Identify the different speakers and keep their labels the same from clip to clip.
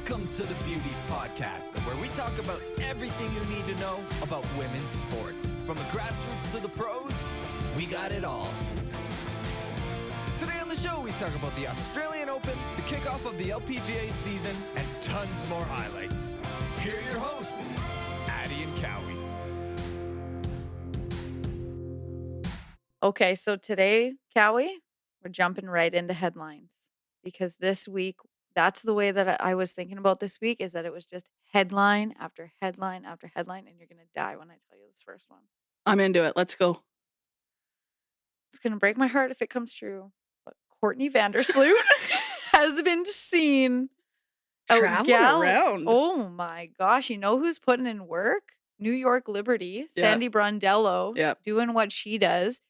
Speaker 1: Welcome to the Beauties Podcast, where we talk about everything you need to know about women's sports. From the grassroots to the pros, we got it all. Today on the show, we talk about the Australian Open, the kickoff of the Lpga season, and tons more highlights. Here are your hosts, Addie and Cowie.
Speaker 2: Okay, so today, Cowie, we're jumping right into headlines because this week, that's the way that I was thinking about this week, is that it was just headline after headline after headline, and you're going to die when I tell you this first one.
Speaker 3: I'm into it. Let's go.
Speaker 2: It's going to break my heart if it comes true, but Courtney Vandersloot has been seen
Speaker 3: Traveling around.
Speaker 2: Oh my gosh, you know who's putting in work? New York Liberty, Sandy Brondello, doing what she does.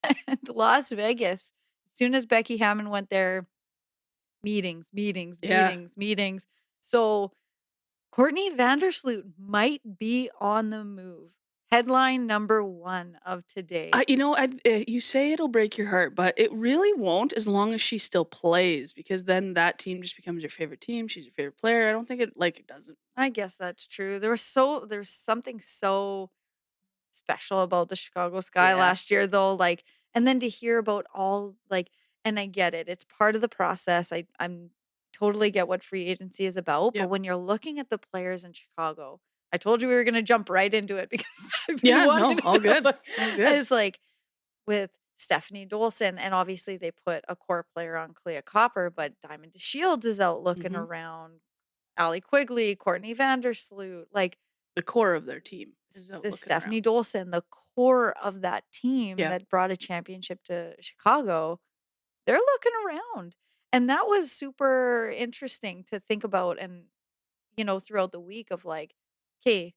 Speaker 2: And Las Vegas, as soon as Becky Hammond went there, meetings. So Courtney Vandersloot might be on the move. Headline number one of today.
Speaker 3: You say it'll break your heart, but it really won't as long as she still plays, because then that team just becomes your favorite team. She's your favorite player. I don't think it doesn't.
Speaker 2: I guess that's true. There's something so special about the Chicago Sky last year, though. And then to hear about all and I get it. It's part of the process. I'm totally get what free agency is about. But when you're looking at the players in Chicago, I told you we were going to jump right into it because
Speaker 3: all good.
Speaker 2: It's with Stephanie Dolson, and obviously they put a core player on Clea Copper, but Diamond DeShields is out looking around. Allie Quigley, Courtney Vandersloot,
Speaker 3: the core of their team.
Speaker 2: The Stephanie Dolson, the core of that team that brought a championship to Chicago, they're looking around. And that was super interesting to think about. And, throughout the week of okay,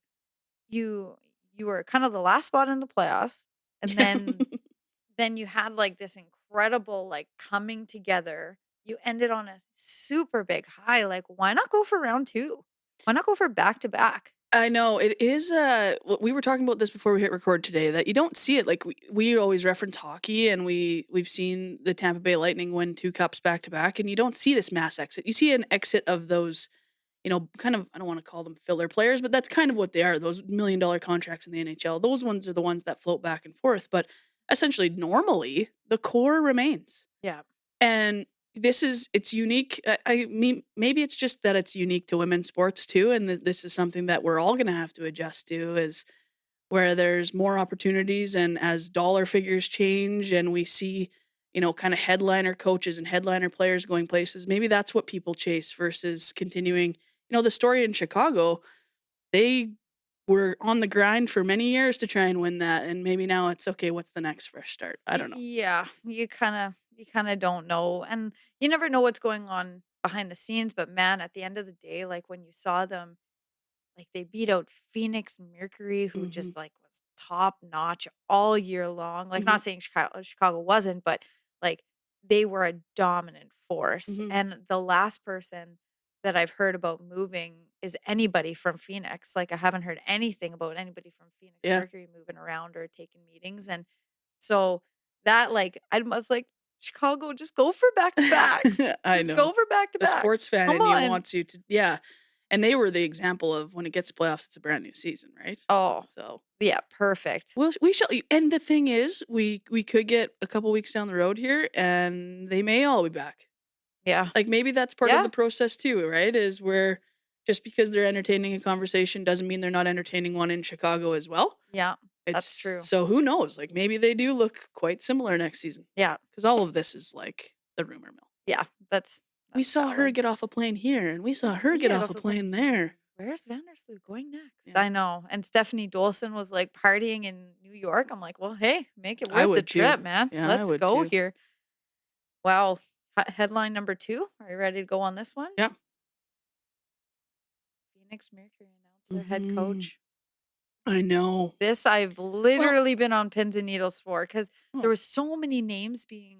Speaker 2: you were kind of the last spot in the playoffs. And then you had this incredible coming together. You ended on a super big high. Why not go for round two? Why not go for back to back?
Speaker 3: I know it is. We were talking about this before we hit record today, that you don't see it. We always reference hockey, and we've seen the Tampa Bay Lightning win 2 cups back to back, and you don't see this mass exit. You see an exit of those, kind of, I don't want to call them filler players, but that's kind of what they are. Those $1 million contracts in the NHL. Those ones are the ones that float back and forth. But essentially, normally the core remains.
Speaker 2: Yeah,
Speaker 3: and it's unique. I mean, maybe it's just that it's unique to women's sports too. And this is something that we're all going to have to adjust to, is where there's more opportunities. And as dollar figures change and we see, kind of headliner coaches and headliner players going places, maybe that's what people chase versus continuing. The story in Chicago, they were on the grind for many years to try and win that. And maybe now it's okay. What's the next fresh start? I don't know.
Speaker 2: Yeah. You kind of don't know. And you never know what's going on behind the scenes. But man, at the end of the day, when you saw them, they beat out Phoenix Mercury, who just was top notch all year long. Not saying Chicago wasn't, but they were a dominant force. And the last person that I've heard about moving is anybody from Phoenix. I haven't heard anything about anybody from Phoenix Mercury moving around or taking meetings. And so that I was Chicago, just go for back-to-backs.
Speaker 3: I know.
Speaker 2: Go for back-to-backs.
Speaker 3: The sports fan in you wants you to, And they were the example of when it gets to playoffs, it's a brand new season, right?
Speaker 2: Oh,
Speaker 3: so
Speaker 2: yeah, perfect.
Speaker 3: Well, we shall. And the thing is, we could get a couple weeks down the road here, and they may all be back.
Speaker 2: Yeah.
Speaker 3: Maybe that's part of the process too, right? Is where just because they're entertaining a conversation doesn't mean they're not entertaining one in Chicago as well.
Speaker 2: Yeah. That's true.
Speaker 3: So who knows? Maybe they do look quite similar next season.
Speaker 2: Yeah.
Speaker 3: Because all of this is the rumor mill.
Speaker 2: Yeah. That's
Speaker 3: we saw her get off a plane here, and we saw her get off a plane there.
Speaker 2: Where's Vandersloot going next? Yeah. I know. And Stephanie Dolson was partying in New York. I'm well, hey, make it worth the trip, man.
Speaker 3: Yeah,
Speaker 2: let's go here. Wow. Headline number 2. Are you ready to go on this one?
Speaker 3: Yeah.
Speaker 2: Phoenix Mercury announced their head coach.
Speaker 3: I know.
Speaker 2: This I've literally been on pins and needles for, because there were so many names being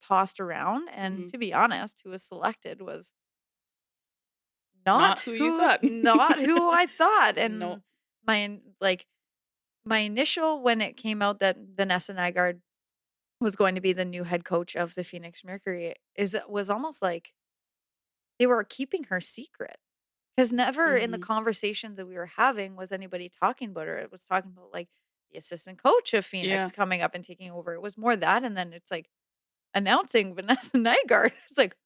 Speaker 2: tossed around. And to be honest, who was selected was not
Speaker 3: who you thought.
Speaker 2: Not who I thought. And my initial, when it came out that Vanessa Nygaard was going to be the new head coach of the Phoenix Mercury, was almost they were keeping her secret. Because never in the
Speaker 3: Mhm.
Speaker 2: conversations that we were having was anybody talking about her. It was talking about, like, the assistant coach of
Speaker 3: Yeah.
Speaker 2: Phoenix coming up and taking over. It was more that, and then it's, like, announcing Vanessa Nygaard. It's like,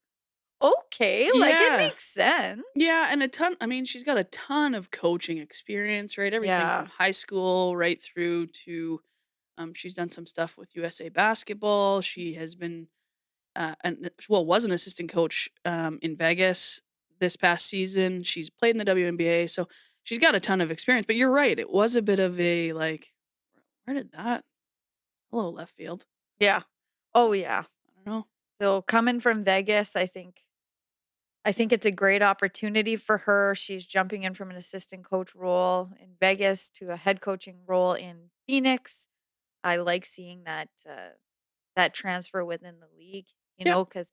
Speaker 2: okay, like, it
Speaker 3: Yeah.
Speaker 2: makes sense.
Speaker 3: Yeah, and a ton I mean, she's got a ton of coaching experience, right? Everything from
Speaker 2: Yeah.
Speaker 3: high school right through to, she's done some stuff with USA Basketball. She has been, was an assistant coach, in Vegas this past season. She's played in the WNBA, so she's got a ton of experience, but you're right, it was a bit of a, like, "Where did that hello, left field."
Speaker 2: Yeah. Oh, yeah.
Speaker 3: I don't know.
Speaker 2: So coming from Vegas, I think it's a great opportunity for her. She's jumping in from an assistant coach role in Vegas to a head coaching role in Phoenix. I like seeing that transfer within the league,
Speaker 3: Yep,
Speaker 2: because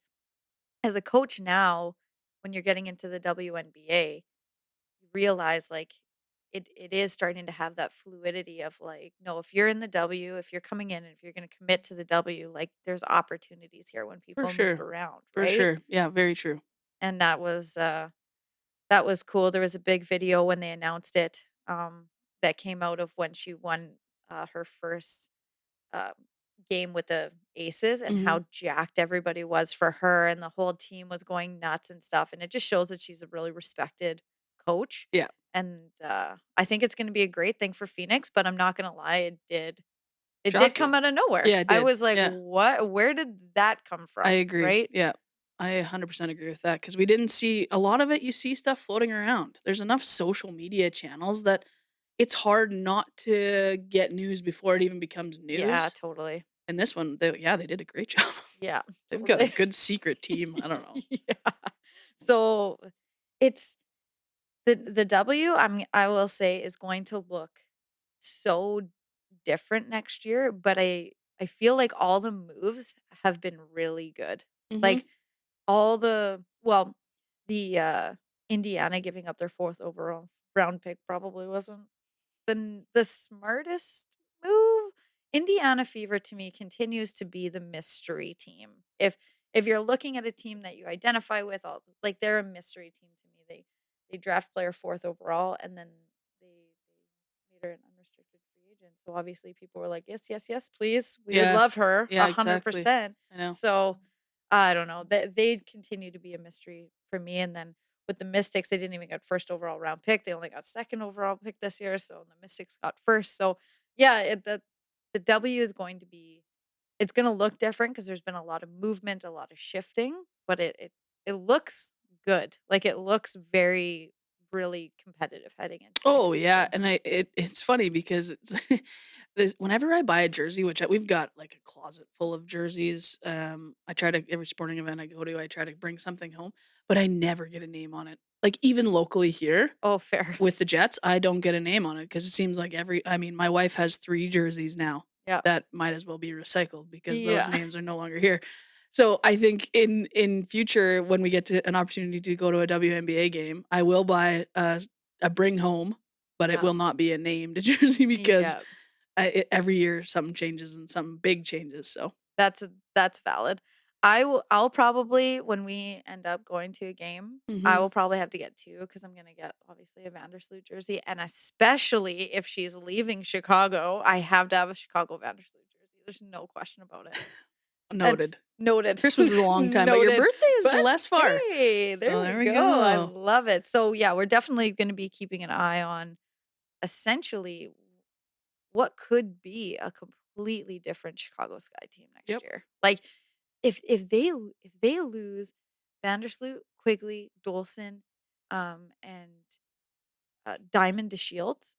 Speaker 2: as a coach now, when you're getting into the WNBA, you realize, like, it is starting to have that fluidity of, like, no, if you're in the W, if you're coming in and if you're going to commit to the W, like, there's opportunities here when
Speaker 3: for
Speaker 2: people move
Speaker 3: sure,
Speaker 2: around,
Speaker 3: for
Speaker 2: right?
Speaker 3: sure. Yeah, very true.
Speaker 2: And that was cool. There was a big video when they announced it, that came out of when she won her first uh, game with the Aces, and
Speaker 3: Mhm.
Speaker 2: how jacked everybody was for her, and the whole team was going nuts and stuff. And it just shows that she's a really respected coach.
Speaker 3: Yeah.
Speaker 2: And I think it's going to be a great thing for Phoenix. But I'm not going to lie, it did
Speaker 3: Shock you.
Speaker 2: come out of nowhere.
Speaker 3: Yeah, it
Speaker 2: I
Speaker 3: did.
Speaker 2: was like,
Speaker 3: Yeah.
Speaker 2: what? Where did that come
Speaker 3: I
Speaker 2: from?
Speaker 3: agree.
Speaker 2: Right?
Speaker 3: Yeah. I 100% agree with that because we didn't see a lot of it. You see stuff floating around. There's enough social media channels that it's hard not to get news before it even becomes
Speaker 2: Yeah,
Speaker 3: news.
Speaker 2: totally.
Speaker 3: And this one, they did a great job.
Speaker 2: Yeah,
Speaker 3: They've got a
Speaker 2: totally.
Speaker 3: good secret team. I don't know.
Speaker 2: Yeah. So it's the W, I will say, is going to look so different next year, but I feel like all the moves have been really good.
Speaker 3: Mhm.
Speaker 2: Like, all the Indiana giving up their 4th overall round pick probably wasn't the smartest move. Indiana Fever to me continues to be the mystery team. If you're looking at a team that you identify with, all like, they're a mystery team to me. They draft player 4th overall, and then they made her an unrestricted free agent. So obviously people were like, yes, yes, yes, please. We would
Speaker 3: Yeah.
Speaker 2: love her
Speaker 3: Yeah, exactly.
Speaker 2: 100%.
Speaker 3: I know.
Speaker 2: So I don't know. They continue to be a mystery for me. And then with the Mystics, they didn't even get first overall round pick. They only got second overall pick this year. So the Mystics got first. So yeah, the W is going to be, it's going to look different because there's been a lot of movement, a lot of shifting, but it looks good. Like, it looks very, really competitive heading into
Speaker 3: Oh,
Speaker 2: next
Speaker 3: yeah,
Speaker 2: season.
Speaker 3: and it's funny because it's this whenever I buy a jersey, which we've got, like, a closet full of jerseys, I try to every sporting event I go to, I try to bring something home, but I never get a name on it. Like, even locally here
Speaker 2: Oh, fair.
Speaker 3: with the Jets, I don't get a name on it because it seems like my wife has 3 jerseys now
Speaker 2: Yeah.
Speaker 3: that might as well be recycled because those
Speaker 2: Yeah.
Speaker 3: names are no longer here. So, I think in future, when we get to an opportunity to go to a WNBA game, I will buy a bring home, but it
Speaker 2: Yeah.
Speaker 3: will not be a named jersey because,
Speaker 2: Yeah.
Speaker 3: every year something changes and something big changes, so
Speaker 2: That's valid. I'll probably, when we end up going to a game, I
Speaker 3: Mhm.
Speaker 2: will probably have to get 2 because I'm gonna get, obviously, a Vandersloot jersey, and especially if she's leaving Chicago, I have to have a Chicago Vandersloot jersey. There's no question about it. That's
Speaker 3: Noted.
Speaker 2: noted.
Speaker 3: Christmas is a long time, but your
Speaker 2: Noted.
Speaker 3: birthday is
Speaker 2: But
Speaker 3: less far.
Speaker 2: hey, there
Speaker 3: So
Speaker 2: we
Speaker 3: there we
Speaker 2: go. I
Speaker 3: go.
Speaker 2: love it. So, yeah, we're definitely gonna be keeping an eye on, essentially, what could be a completely different Chicago Sky team next
Speaker 3: Yep.
Speaker 2: year. Like, if they lose Vandersloot, Quigley, Dolson, and Diamond to Shields,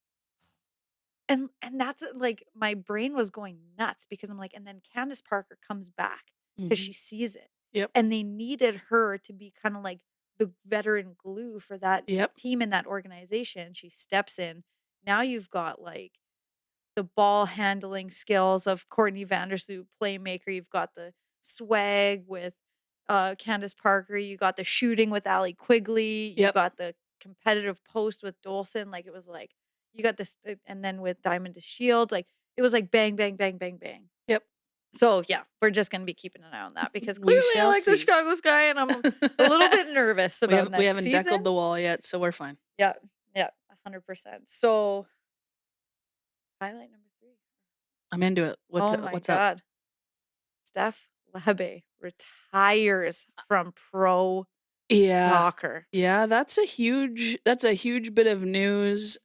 Speaker 2: and that's like, my brain was going nuts because I'm like, and then Candace Parker comes back because
Speaker 3: Mhm.
Speaker 2: she sees it,
Speaker 3: Yep.
Speaker 2: and they needed her to be kind of like the veteran glue for that
Speaker 3: Yep.
Speaker 2: team and that organization. She steps in. Now you've got, like, the ball handling skills of Courtney Vandersloot, playmaker. You've got the swag with Candace Parker. You got the shooting with Allie Quigley. You
Speaker 3: Yep.
Speaker 2: got the competitive post with Dolson. Like, it was like, you got this, and then with Diamond to Shield, like, it was like bang, bang, bang, bang, bang.
Speaker 3: Yep.
Speaker 2: So yeah, we're just gonna be keeping an eye on that because
Speaker 3: We
Speaker 2: clearly I
Speaker 3: shall
Speaker 2: like the
Speaker 3: see.
Speaker 2: Chicago Sky, and I'm a little bit nervous
Speaker 3: We
Speaker 2: about
Speaker 3: haven't we
Speaker 2: next
Speaker 3: haven't deckled
Speaker 2: season.
Speaker 3: the wall yet, so we're fine.
Speaker 2: Yeah, yeah, 100%. So highlight number 3.
Speaker 3: I'm into it.
Speaker 2: Oh my
Speaker 3: What's up?
Speaker 2: God, Steph Lebe retires from pro
Speaker 3: Yeah.
Speaker 2: soccer.
Speaker 3: Yeah, that's a huge bit of news.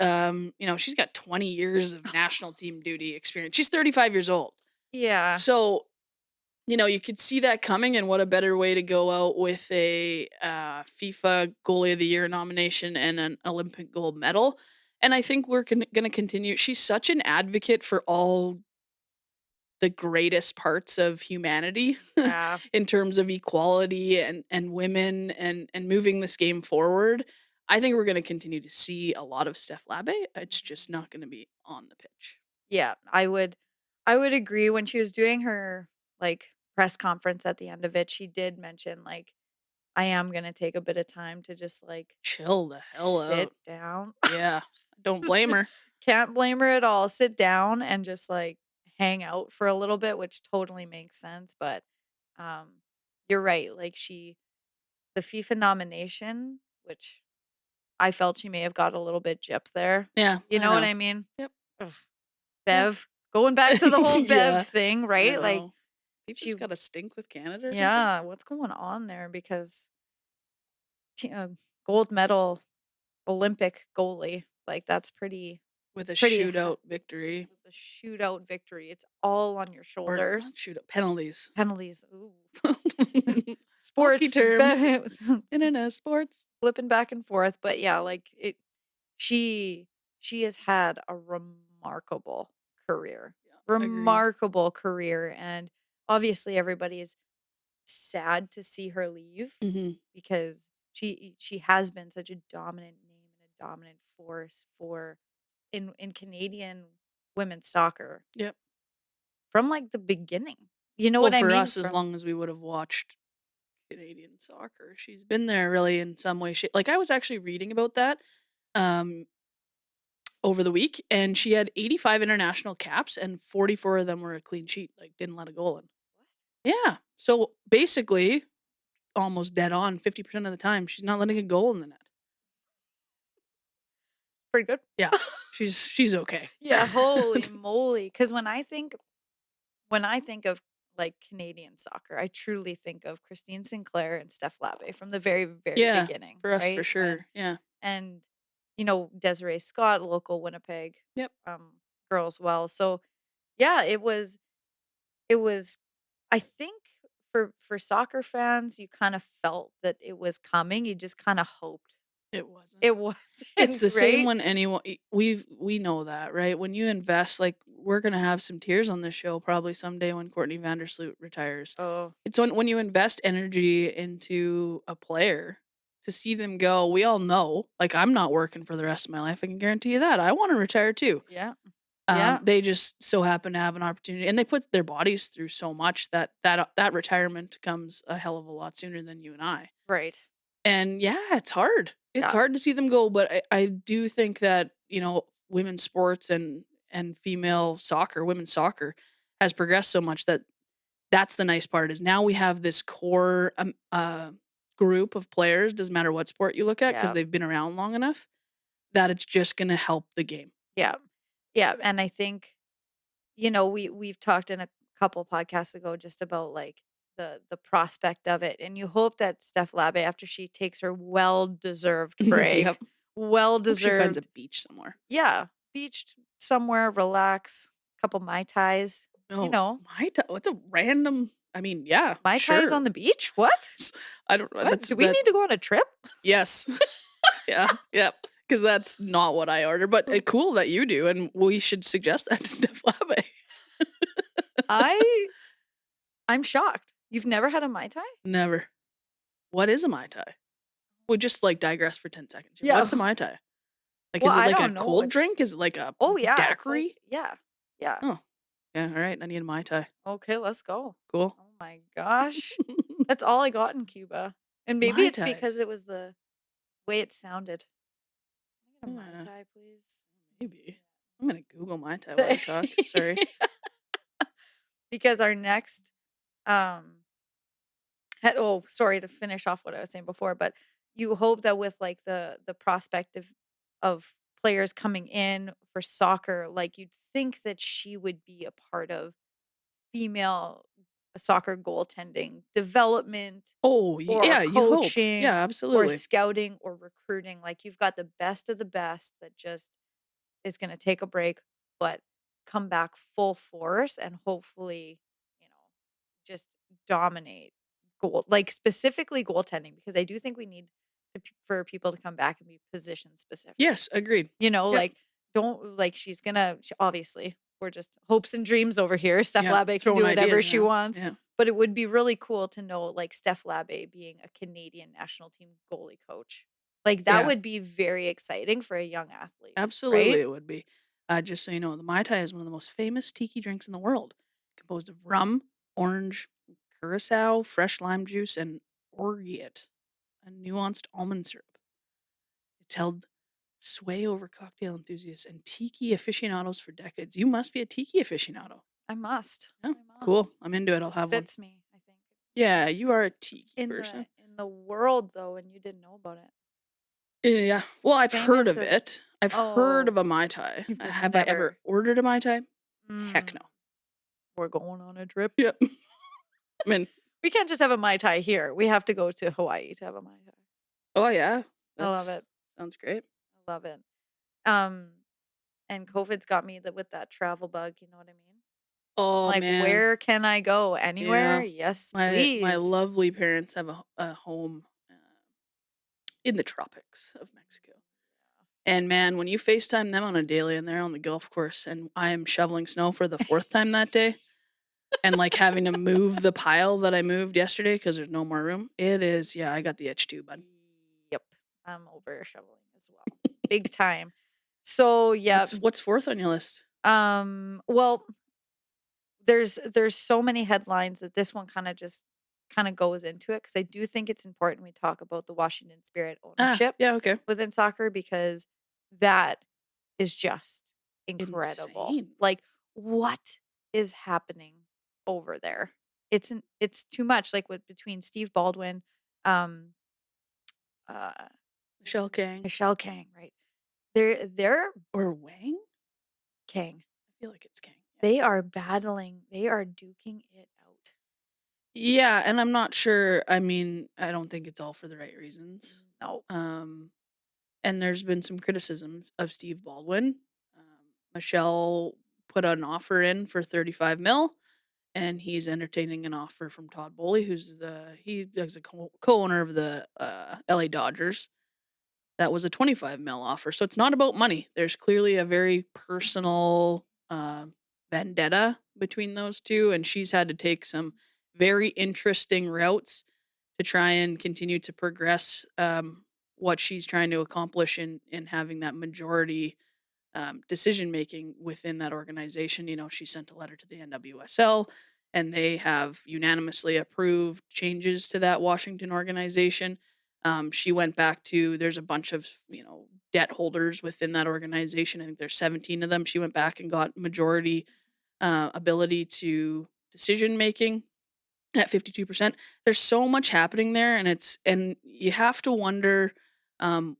Speaker 3: She's got 20 years of national team duty experience. She's 35 years old.
Speaker 2: Yeah,
Speaker 3: So, you could see that coming, and what a better way to go out with a FIFA Goalie of the Year nomination and an Olympic gold medal. And I think we're going to continue. She's such an advocate for all the greatest parts of humanity
Speaker 2: yeah,
Speaker 3: in terms of equality and women and moving this game forward. I think we're going to continue to see a lot of Steph Labe. It's just not going to be on the pitch.
Speaker 2: yeah. I would agree. When she was doing her like press conference at the end of it, she did mention like, I am gonna take a bit of time to just like
Speaker 3: Chill the hell
Speaker 2: sit
Speaker 3: out.
Speaker 2: down.
Speaker 3: Yeah. Don't blame her.
Speaker 2: Can't blame her at all. Sit down and just like hang out for a little bit, which totally makes sense. But um, you're right. Like the FIFA nomination, which I felt she may have got a little bit gypped there.
Speaker 3: Yeah.
Speaker 2: You
Speaker 3: I
Speaker 2: know what
Speaker 3: know.
Speaker 2: I mean?
Speaker 3: Yep.
Speaker 2: Ugh.
Speaker 3: Yeah.
Speaker 2: Bev, going back to the whole Bev
Speaker 3: Yeah.
Speaker 2: thing,
Speaker 3: I
Speaker 2: right? Like
Speaker 3: know.
Speaker 2: she,
Speaker 3: FIFA's got a stink with Canada or something.
Speaker 2: yeah, what's going on there? Because gold medal Olympic goalie, like that's pretty.
Speaker 3: With a
Speaker 2: It's pretty
Speaker 3: shootout victory.
Speaker 2: with a shootout victory. It's all on your
Speaker 3: Or
Speaker 2: shoulders.
Speaker 3: not shootout, penalties.
Speaker 2: Penalties. Ooh.
Speaker 3: Hockey
Speaker 2: Sports
Speaker 3: term. Internet sports.
Speaker 2: flipping back and forth. But yeah, like it she has had a remarkable career.
Speaker 3: Yeah, agreed.
Speaker 2: Remarkable career. And obviously everybody is sad to see her leave
Speaker 3: Mm-hmm.
Speaker 2: because she has been such a dominant name and a dominant force for in Canadian women's soccer
Speaker 3: Yep.
Speaker 2: from like the beginning. You know
Speaker 3: Well,
Speaker 2: what I
Speaker 3: for
Speaker 2: mean?
Speaker 3: us, as long as we would have watched Canadian soccer, she's been there really in some way. Like I was actually reading about that um, over the week, and she had 85 international caps, and 44 of them were a clean sheet. Like didn't let a goal in. Yeah. So basically, almost dead on 50% of the time, she's not letting a goal in the net.
Speaker 2: Pretty good.
Speaker 3: Yeah, she's okay.
Speaker 2: Yeah, holy moly. Because when I think of like Canadian soccer, I truly think of Christine Sinclair and Steph Labe from the very, very
Speaker 3: Yeah,
Speaker 2: beginning.
Speaker 3: for us
Speaker 2: right?
Speaker 3: for sure. Yeah.
Speaker 2: And Desiree Scott, local Winnipeg
Speaker 3: Yep.
Speaker 2: girl as well. So yeah, it was I think for soccer fans, you kind of felt that it was coming. You just kind of hoped
Speaker 3: It wasn't.
Speaker 2: it wasn't.
Speaker 3: It's the same
Speaker 2: right?
Speaker 3: when anyone we know that, right? When you invest, like we're gonna have some tears on this show probably someday when Courtney Vandersloot retires.
Speaker 2: Oh,
Speaker 3: It's when you invest energy into a player to see them go. We all know, like I'm not working for the rest of my life. I can guarantee you that. I want to retire too.
Speaker 2: yeah. Yeah.
Speaker 3: They just so happen to have an opportunity, and they put their bodies through so much that retirement comes a hell of a lot sooner than you and I.
Speaker 2: Right.
Speaker 3: And yeah, it's hard. It's
Speaker 2: Yeah.
Speaker 3: hard to see them go, but I do think that, women's sports and female soccer, women's soccer has progressed so much that that's the nice part is now we have this core group of players, doesn't matter what sport you look at, because
Speaker 2: Yeah.
Speaker 3: they've been around long enough that it's just going to help the game.
Speaker 2: Yeah. Yeah. And I think, we've talked in a couple podcasts ago just about like the prospect of it. And you hope that Steph Labe, after she takes her well-deserved break,
Speaker 3: Yep. Hope she finds
Speaker 2: well-deserved,
Speaker 3: a beach somewhere.
Speaker 2: yeah, beach somewhere, relax, couple Mai Tais,
Speaker 3: Oh, what's a random? I mean, yeah,
Speaker 2: Mai
Speaker 3: sure.
Speaker 2: Tais on the beach? What?
Speaker 3: I don't.
Speaker 2: What? Do we need to go on a trip?
Speaker 3: Yes. Yeah. Yep. Because that's not what I order, but cool that you do, and we should suggest that to Steph Labe.
Speaker 2: I'm shocked. You've never had a Mai Tai?
Speaker 3: Never. What is a Mai Tai? We'll just like digress for 10 seconds.
Speaker 2: Yeah.
Speaker 3: What's a Mai Tai? Like,
Speaker 2: Well,
Speaker 3: is it
Speaker 2: I
Speaker 3: like a
Speaker 2: don't know.
Speaker 3: cold drink? Is it like a
Speaker 2: Oh yeah, it's
Speaker 3: daiquiri?
Speaker 2: like, yeah. Yeah.
Speaker 3: Oh, yeah. All right. I need a Mai Tai.
Speaker 2: Okay, let's go.
Speaker 3: Cool.
Speaker 2: Oh my gosh. That's all I got in Cuba. And maybe
Speaker 3: Mai
Speaker 2: it's
Speaker 3: Tai.
Speaker 2: because it was the way it sounded. Can I get a
Speaker 3: Yeah.
Speaker 2: Mai Tai, please?
Speaker 3: Maybe. I'm gonna Google Mai Tai while you talk. Sorry.
Speaker 2: because our next um sorry to finish off what I was saying before, but you hope that with like the prospect of players coming in for soccer, like you'd think that she would be a part of female soccer goaltending development
Speaker 3: Oh,
Speaker 2: or
Speaker 3: yeah, you hope. Yeah,
Speaker 2: coaching or
Speaker 3: absolutely.
Speaker 2: scouting or recruiting. Like you've got the best of the best that just is going to take a break, but come back full force and hopefully, you know, just dominate like specifically goaltending, because I do think we need for people to come back and be position specific.
Speaker 3: Yes, agreed. Yep.
Speaker 2: Like don't like obviously we're just hopes and dreams over here. Steph
Speaker 3: Yeah,
Speaker 2: Labbe can
Speaker 3: throwing
Speaker 2: do whatever
Speaker 3: ideas
Speaker 2: she
Speaker 3: around.
Speaker 2: wants,
Speaker 3: Yeah.
Speaker 2: but it would be really cool to know like Steph Labbe being a Canadian national team goalie coach. Like that
Speaker 3: Yeah,
Speaker 2: would be very exciting for a young athlete,
Speaker 3: absolutely
Speaker 2: right?
Speaker 3: it would be. Just so you know, the Mai Tai is one of the most famous tiki drinks in the world, composed of rum, orange, curacao, fresh lime juice, and orgeat, a nuanced almond syrup. It's held sway over cocktail enthusiasts and tiki aficionados for decades. You must be a tiki aficionado.
Speaker 2: I must.
Speaker 3: Yeah,
Speaker 2: I
Speaker 3: cool.
Speaker 2: must.
Speaker 3: I'm into it. I'll have one.
Speaker 2: Fits me, I think.
Speaker 3: Yeah, you are a tiki
Speaker 2: In
Speaker 3: person.
Speaker 2: the world though, and you didn't know about it.
Speaker 3: Yeah. Well, I've heard
Speaker 2: Famous
Speaker 3: of
Speaker 2: of
Speaker 3: it. I've heard
Speaker 2: oh,
Speaker 3: of a Mai Tai.
Speaker 2: you've just
Speaker 3: Have I ever
Speaker 2: never.
Speaker 3: ordered a Mai Tai? Heck
Speaker 2: Mm,
Speaker 3: no.
Speaker 2: we're going on a trip.
Speaker 3: Yep. I mean,
Speaker 2: We can't just have a Mai Tai here. We have to go to Hawaii to have a Mai Tai.
Speaker 3: oh yeah,
Speaker 2: I love
Speaker 3: that's
Speaker 2: it.
Speaker 3: sounds great.
Speaker 2: I love it. Um, and COVID's got me with that travel bug, you know what I mean?
Speaker 3: Oh
Speaker 2: Like,
Speaker 3: man,
Speaker 2: where can I go? Anywhere?
Speaker 3: yeah.
Speaker 2: Yes,
Speaker 3: My
Speaker 2: please.
Speaker 3: lovely parents have a home in the tropics of Mexico. And man, when you FaceTime them on a daily and they're on the golf course and I am shoveling snow for the fourth time that day and like having to move the pile that I moved yesterday because there's no more room, it is, yeah, I got the itch too, bud.
Speaker 2: Yep. I'm over shoveling as well. Big time. So, yeah.
Speaker 3: What's fourth on your list?
Speaker 2: Well, there's so many headlines that this one kind of goes into it, because I do think it's important we talk about the Washington Spirit
Speaker 3: Ah,
Speaker 2: ownership
Speaker 3: yeah, okay.
Speaker 2: within soccer, because that is just incredible.
Speaker 3: Insane.
Speaker 2: Like what is happening over there? It's too much, like with between Steve Baldwin, um uh
Speaker 3: Michelle Kang
Speaker 2: Michelle Kang, right? They're
Speaker 3: or Wang?
Speaker 2: Kang.
Speaker 3: I feel like it's Kang. Yeah.
Speaker 2: They are battling, they are duking it out.
Speaker 3: Yeah, and I'm not sure. I mean, I don't think it's all for the right reasons.
Speaker 2: No.
Speaker 3: Um, and there's been some criticisms of Steve Baldwin. Michelle put an offer in for 35 mil, and he's entertaining an offer from Todd Bowley, he is a co-owner of the LA Dodgers. That was a 25 mil offer. So it's not about money. There's clearly a very personal vendetta between those two, and she's had to take some very interesting routes to try and continue to progress what she's trying to accomplish in having that majority decision making within that organization. You know, she sent a letter to the NWSL, and they have unanimously approved changes to that Washington organization. She went back to there's a bunch of debt holders within that organization. I think there's 17 of them. She went back and got majority ability to decision making at 52%. There's so much happening there, and you have to wonder um,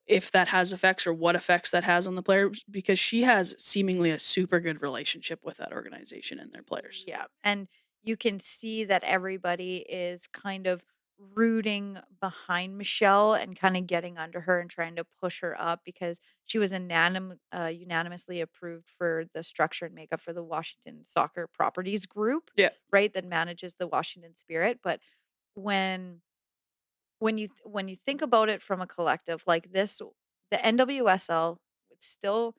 Speaker 3: if that has effects or what effects that has on the players, because she has seemingly a super good relationship with that organization and their players.
Speaker 2: Yeah. And you can see that everybody is kind of rooting behind Michelle and kind of getting under her and trying to push her up, because she was unanimously approved for the structure and makeup for the Washington Soccer Properties Group,
Speaker 3: Yeah.
Speaker 2: right? That manages the Washington Spirit. But when when you think about it from a collective like this, the NWSL, it's still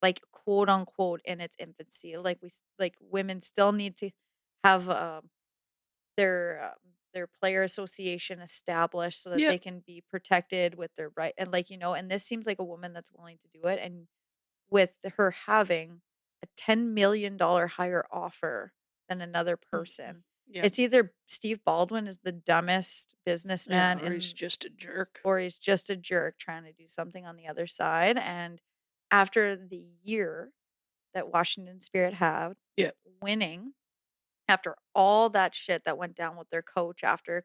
Speaker 2: like quote unquote in its infancy. Like like women still need to have their player association established so that
Speaker 3: Yeah.
Speaker 2: they can be protected with their right, and like and this seems like a woman that's willing to do it, and with her having a $10 million higher offer than another
Speaker 3: Mhm.
Speaker 2: person.
Speaker 3: Yeah.
Speaker 2: It's either Steve Baldwin is the dumbest businessman
Speaker 3: Yeah, or he's just a jerk.
Speaker 2: or he's just a jerk trying to do something on the other side. And after the year that Washington Spirit had
Speaker 3: Yeah.
Speaker 2: winning, after all that shit that went down with their coach, after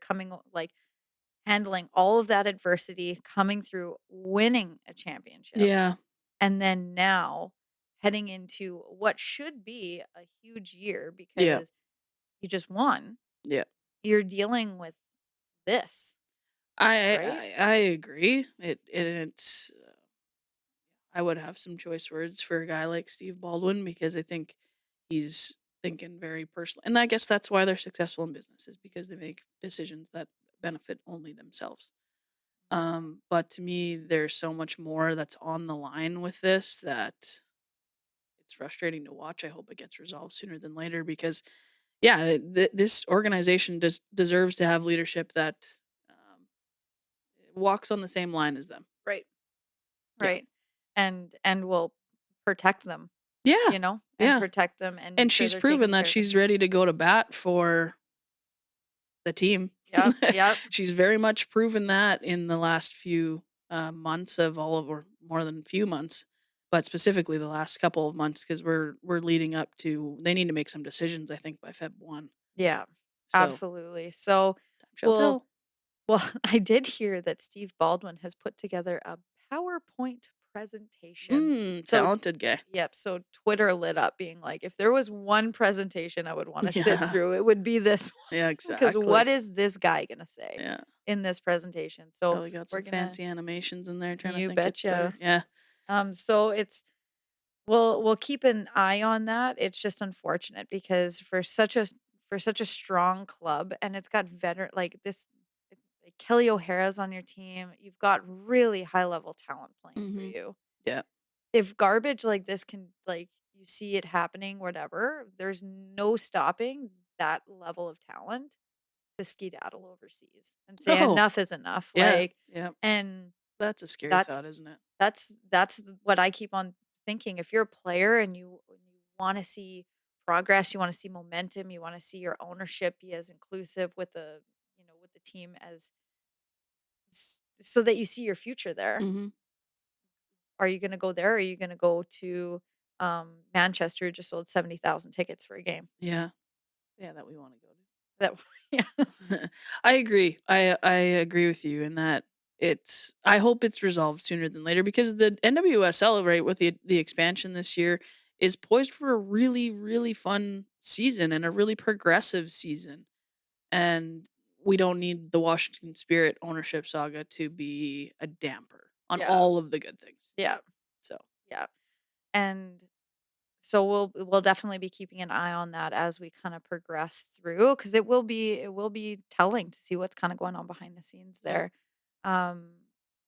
Speaker 2: handling all of that adversity, coming through, winning a championship,
Speaker 3: Yeah.
Speaker 2: and then now heading into what should be a huge year
Speaker 3: Yeah.
Speaker 2: because you just won.
Speaker 3: Yeah.
Speaker 2: You're dealing with this, right?
Speaker 3: I agree. It's I would have some choice words for a guy like Steve Baldwin because I think he's thinking very personal. And I guess that's why they're successful in business is because they make decisions that benefit only themselves. But to me, there's so much more that's on the line with this that it's frustrating to watch. I hope it gets resolved sooner than later because, yeah, this organization deserves to have leadership that um, walks on the same line as them.
Speaker 2: Right.
Speaker 3: Yeah.
Speaker 2: Right. And will protect them,
Speaker 3: Yeah.
Speaker 2: and
Speaker 3: Yeah.
Speaker 2: protect them and
Speaker 3: And
Speaker 2: make sure
Speaker 3: she's
Speaker 2: they're
Speaker 3: proven
Speaker 2: taken
Speaker 3: that
Speaker 2: care of.
Speaker 3: she's ready to go to bat for the team.
Speaker 2: Yep. Yep.
Speaker 3: She's very much proven that in the last few months of all of, or more than a few months, but specifically the last couple of months because we're leading up to. They need to make some decisions. I think by Feb 1.
Speaker 2: Yeah.
Speaker 3: So
Speaker 2: Absolutely. So,
Speaker 3: time shall
Speaker 2: well,
Speaker 3: tell.
Speaker 2: I did hear that Steve Baldwin has put together a PowerPoint presentation. So,
Speaker 3: Talented guy.
Speaker 2: yep. So Twitter lit up being like, if there was one presentation I would want to sit
Speaker 3: Yeah.
Speaker 2: through, it would be this one.
Speaker 3: Yeah.
Speaker 2: Because what
Speaker 3: Exactly.
Speaker 2: is this guy going to say
Speaker 3: Yeah.
Speaker 2: in this presentation? So
Speaker 3: Probably got
Speaker 2: we're
Speaker 3: some
Speaker 2: going to,
Speaker 3: fancy animations in there. Trying to
Speaker 2: you
Speaker 3: think it's better.
Speaker 2: betcha.
Speaker 3: Yeah.
Speaker 2: So we'll keep an eye on that. It's just unfortunate because for such a strong club, and it's got veteran like this like Kelly O'Hara's on your team. You've got really high level talent playing for
Speaker 3: hmm
Speaker 2: you.
Speaker 3: Yeah.
Speaker 2: If garbage like this can you see it happening, whatever, there's no stopping that level of talent to skedaddle overseas and say
Speaker 3: Oh.
Speaker 2: enough is enough.
Speaker 3: Yeah. Yeah.
Speaker 2: And
Speaker 3: That's a scary
Speaker 2: that's
Speaker 3: thought, isn't it?
Speaker 2: that's what I keep on thinking. If you're a player and you want to see progress, you want to see momentum, you want to see your ownership be as inclusive with the team so that you see your future there.
Speaker 3: hmm
Speaker 2: Are you going to go there? Or are you going to go to Manchester? Who just sold 70,000 tickets for a game.
Speaker 3: Yeah. Yeah. That we want to go to.
Speaker 2: That yeah,
Speaker 3: I agree. I agree with you in that I hope it's resolved sooner than later because the NWSL, right, with the expansion this year is poised for a really really fun season and a really progressive season. And we don't need the Washington Spirit ownership saga to be a damper on
Speaker 2: yeah,
Speaker 3: all of the good things.
Speaker 2: yeah,
Speaker 3: So,
Speaker 2: yeah. And so we'll definitely be keeping an eye on that as we kind of progress through because it will be telling to see what's kind of going on behind the scenes
Speaker 3: yeah.
Speaker 2: there. Um,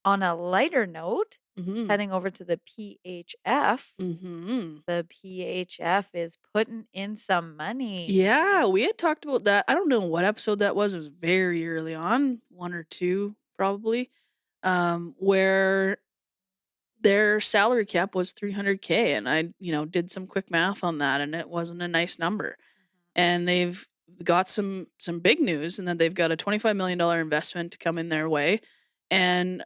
Speaker 2: on a lighter note,
Speaker 3: Mhm.
Speaker 2: heading over to the PHF,
Speaker 3: Mhm.
Speaker 2: the PHF is putting in some money.
Speaker 3: Yeah, we had talked about that. I don't know what episode that was. It was very early on, 1 or 2 probably, where their salary cap was 300K, and I, did some quick math on that, and it wasn't a nice number. And they've got some big news in that they've got a $25 million investment to come in their way, and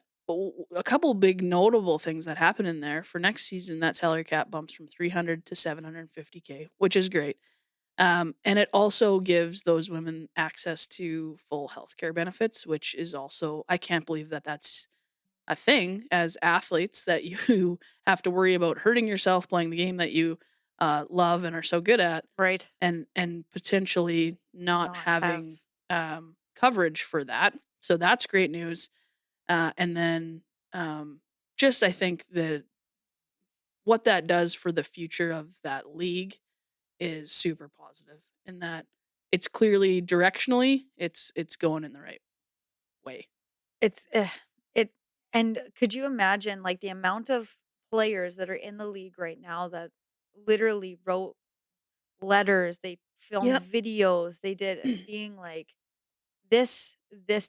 Speaker 3: a couple big notable things that happen in there for next season. That salary cap bumps from 300 to 750K, which is great. And it also gives those women access to full healthcare benefits, which is also, I can't believe that that's a thing as athletes that you have to worry about hurting yourself playing the game that you love and are so good at,
Speaker 2: Right.
Speaker 3: and potentially not
Speaker 2: Not have.
Speaker 3: having coverage for that. So that's great news. And then just I think that what that does for the future of that league is super positive in that it's clearly directionally it's going in the right way.
Speaker 2: It's it and could you imagine like the amount of players that are in the league right now that literally wrote letters, they filmed
Speaker 3: Yep.
Speaker 2: videos, they did being like this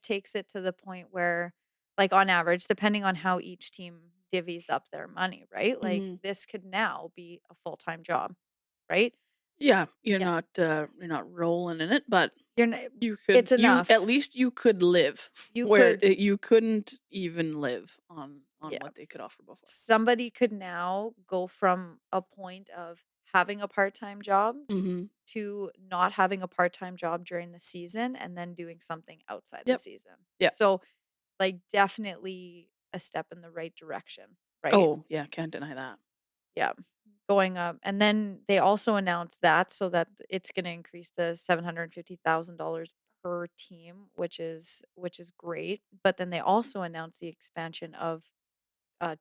Speaker 2: takes it to the point where like on average, depending on how each team divvies up their money, right? Like
Speaker 3: hmm
Speaker 2: this could now be a full-time job, right?
Speaker 3: Yeah,
Speaker 2: Yeah.
Speaker 3: you're not rolling in it, but
Speaker 2: You're not,
Speaker 3: you
Speaker 2: it's
Speaker 3: you at
Speaker 2: enough.
Speaker 3: least you could live
Speaker 2: You
Speaker 3: where
Speaker 2: could
Speaker 3: you couldn't even live on
Speaker 2: yeah.
Speaker 3: what they could offer before.
Speaker 2: Somebody could now go from a point of having a part-time job
Speaker 3: Mhm.
Speaker 2: to not having a part-time job during the season and then doing something outside the
Speaker 3: Yep.
Speaker 2: season.
Speaker 3: Yep.
Speaker 2: So, like, definitely a step in the right direction, right?
Speaker 3: Oh, yeah, can't deny that.
Speaker 2: Yeah, going up. And then they also announced that so that it's going to increase to $750,000 per team, which is great. But then they also announced the expansion of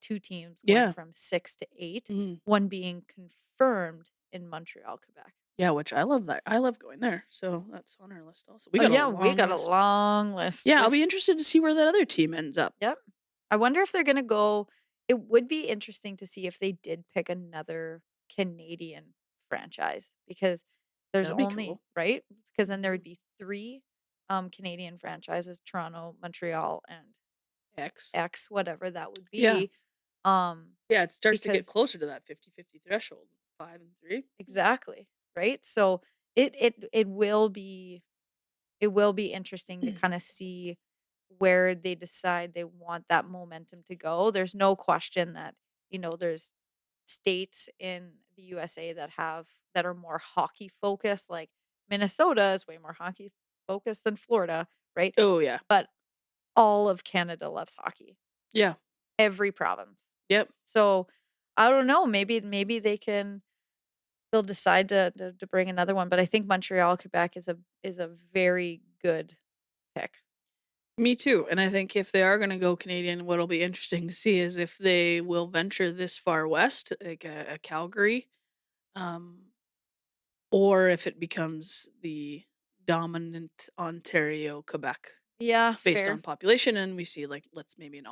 Speaker 2: two teams going
Speaker 3: Yeah.
Speaker 2: from 6 to 8,
Speaker 3: Mhm.
Speaker 2: one being confirmed in Montreal, Quebec.
Speaker 3: Yeah, which I love that. I love going there, so that's on our list also. We
Speaker 2: Oh
Speaker 3: got a
Speaker 2: yeah, we
Speaker 3: long
Speaker 2: got a
Speaker 3: list.
Speaker 2: long list.
Speaker 3: Yeah, I'll be interested to see where that other team ends up.
Speaker 2: Yep. I wonder if they're gonna go. It would be interesting to see if they did pick another Canadian franchise because there's
Speaker 3: That'd be
Speaker 2: only
Speaker 3: cool.
Speaker 2: right? Because then there would
Speaker 3: Mhm.
Speaker 2: be 3 Canadian franchises, Toronto, Montreal, and
Speaker 3: X.
Speaker 2: X, whatever that would
Speaker 3: Yeah.
Speaker 2: be. Um,
Speaker 3: Yeah, it starts to get
Speaker 2: because
Speaker 3: closer to that 50-50 threshold. 5 and 3.
Speaker 2: exactly, right? So it will be interesting to kind of see where they decide they want that momentum to go. There's no question that, there's states in the USA that are more hockey focused, like Minnesota is way more hockey focused than Florida, right?
Speaker 3: Oh, yeah.
Speaker 2: But all of Canada loves hockey.
Speaker 3: Yeah.
Speaker 2: Every province.
Speaker 3: Yep.
Speaker 2: So I don't know. Maybe they'll decide to bring another one. But I think Montreal, Quebec is a very good pick.
Speaker 3: Me too, and I think if they are gonna go Canadian, what'll be interesting to see is if they will venture this far west, like a Calgary, um, or if it becomes the dominant Ontario, Quebec,
Speaker 2: Yeah,
Speaker 3: based
Speaker 2: fair.
Speaker 3: on population, and we see, like, let's maybe an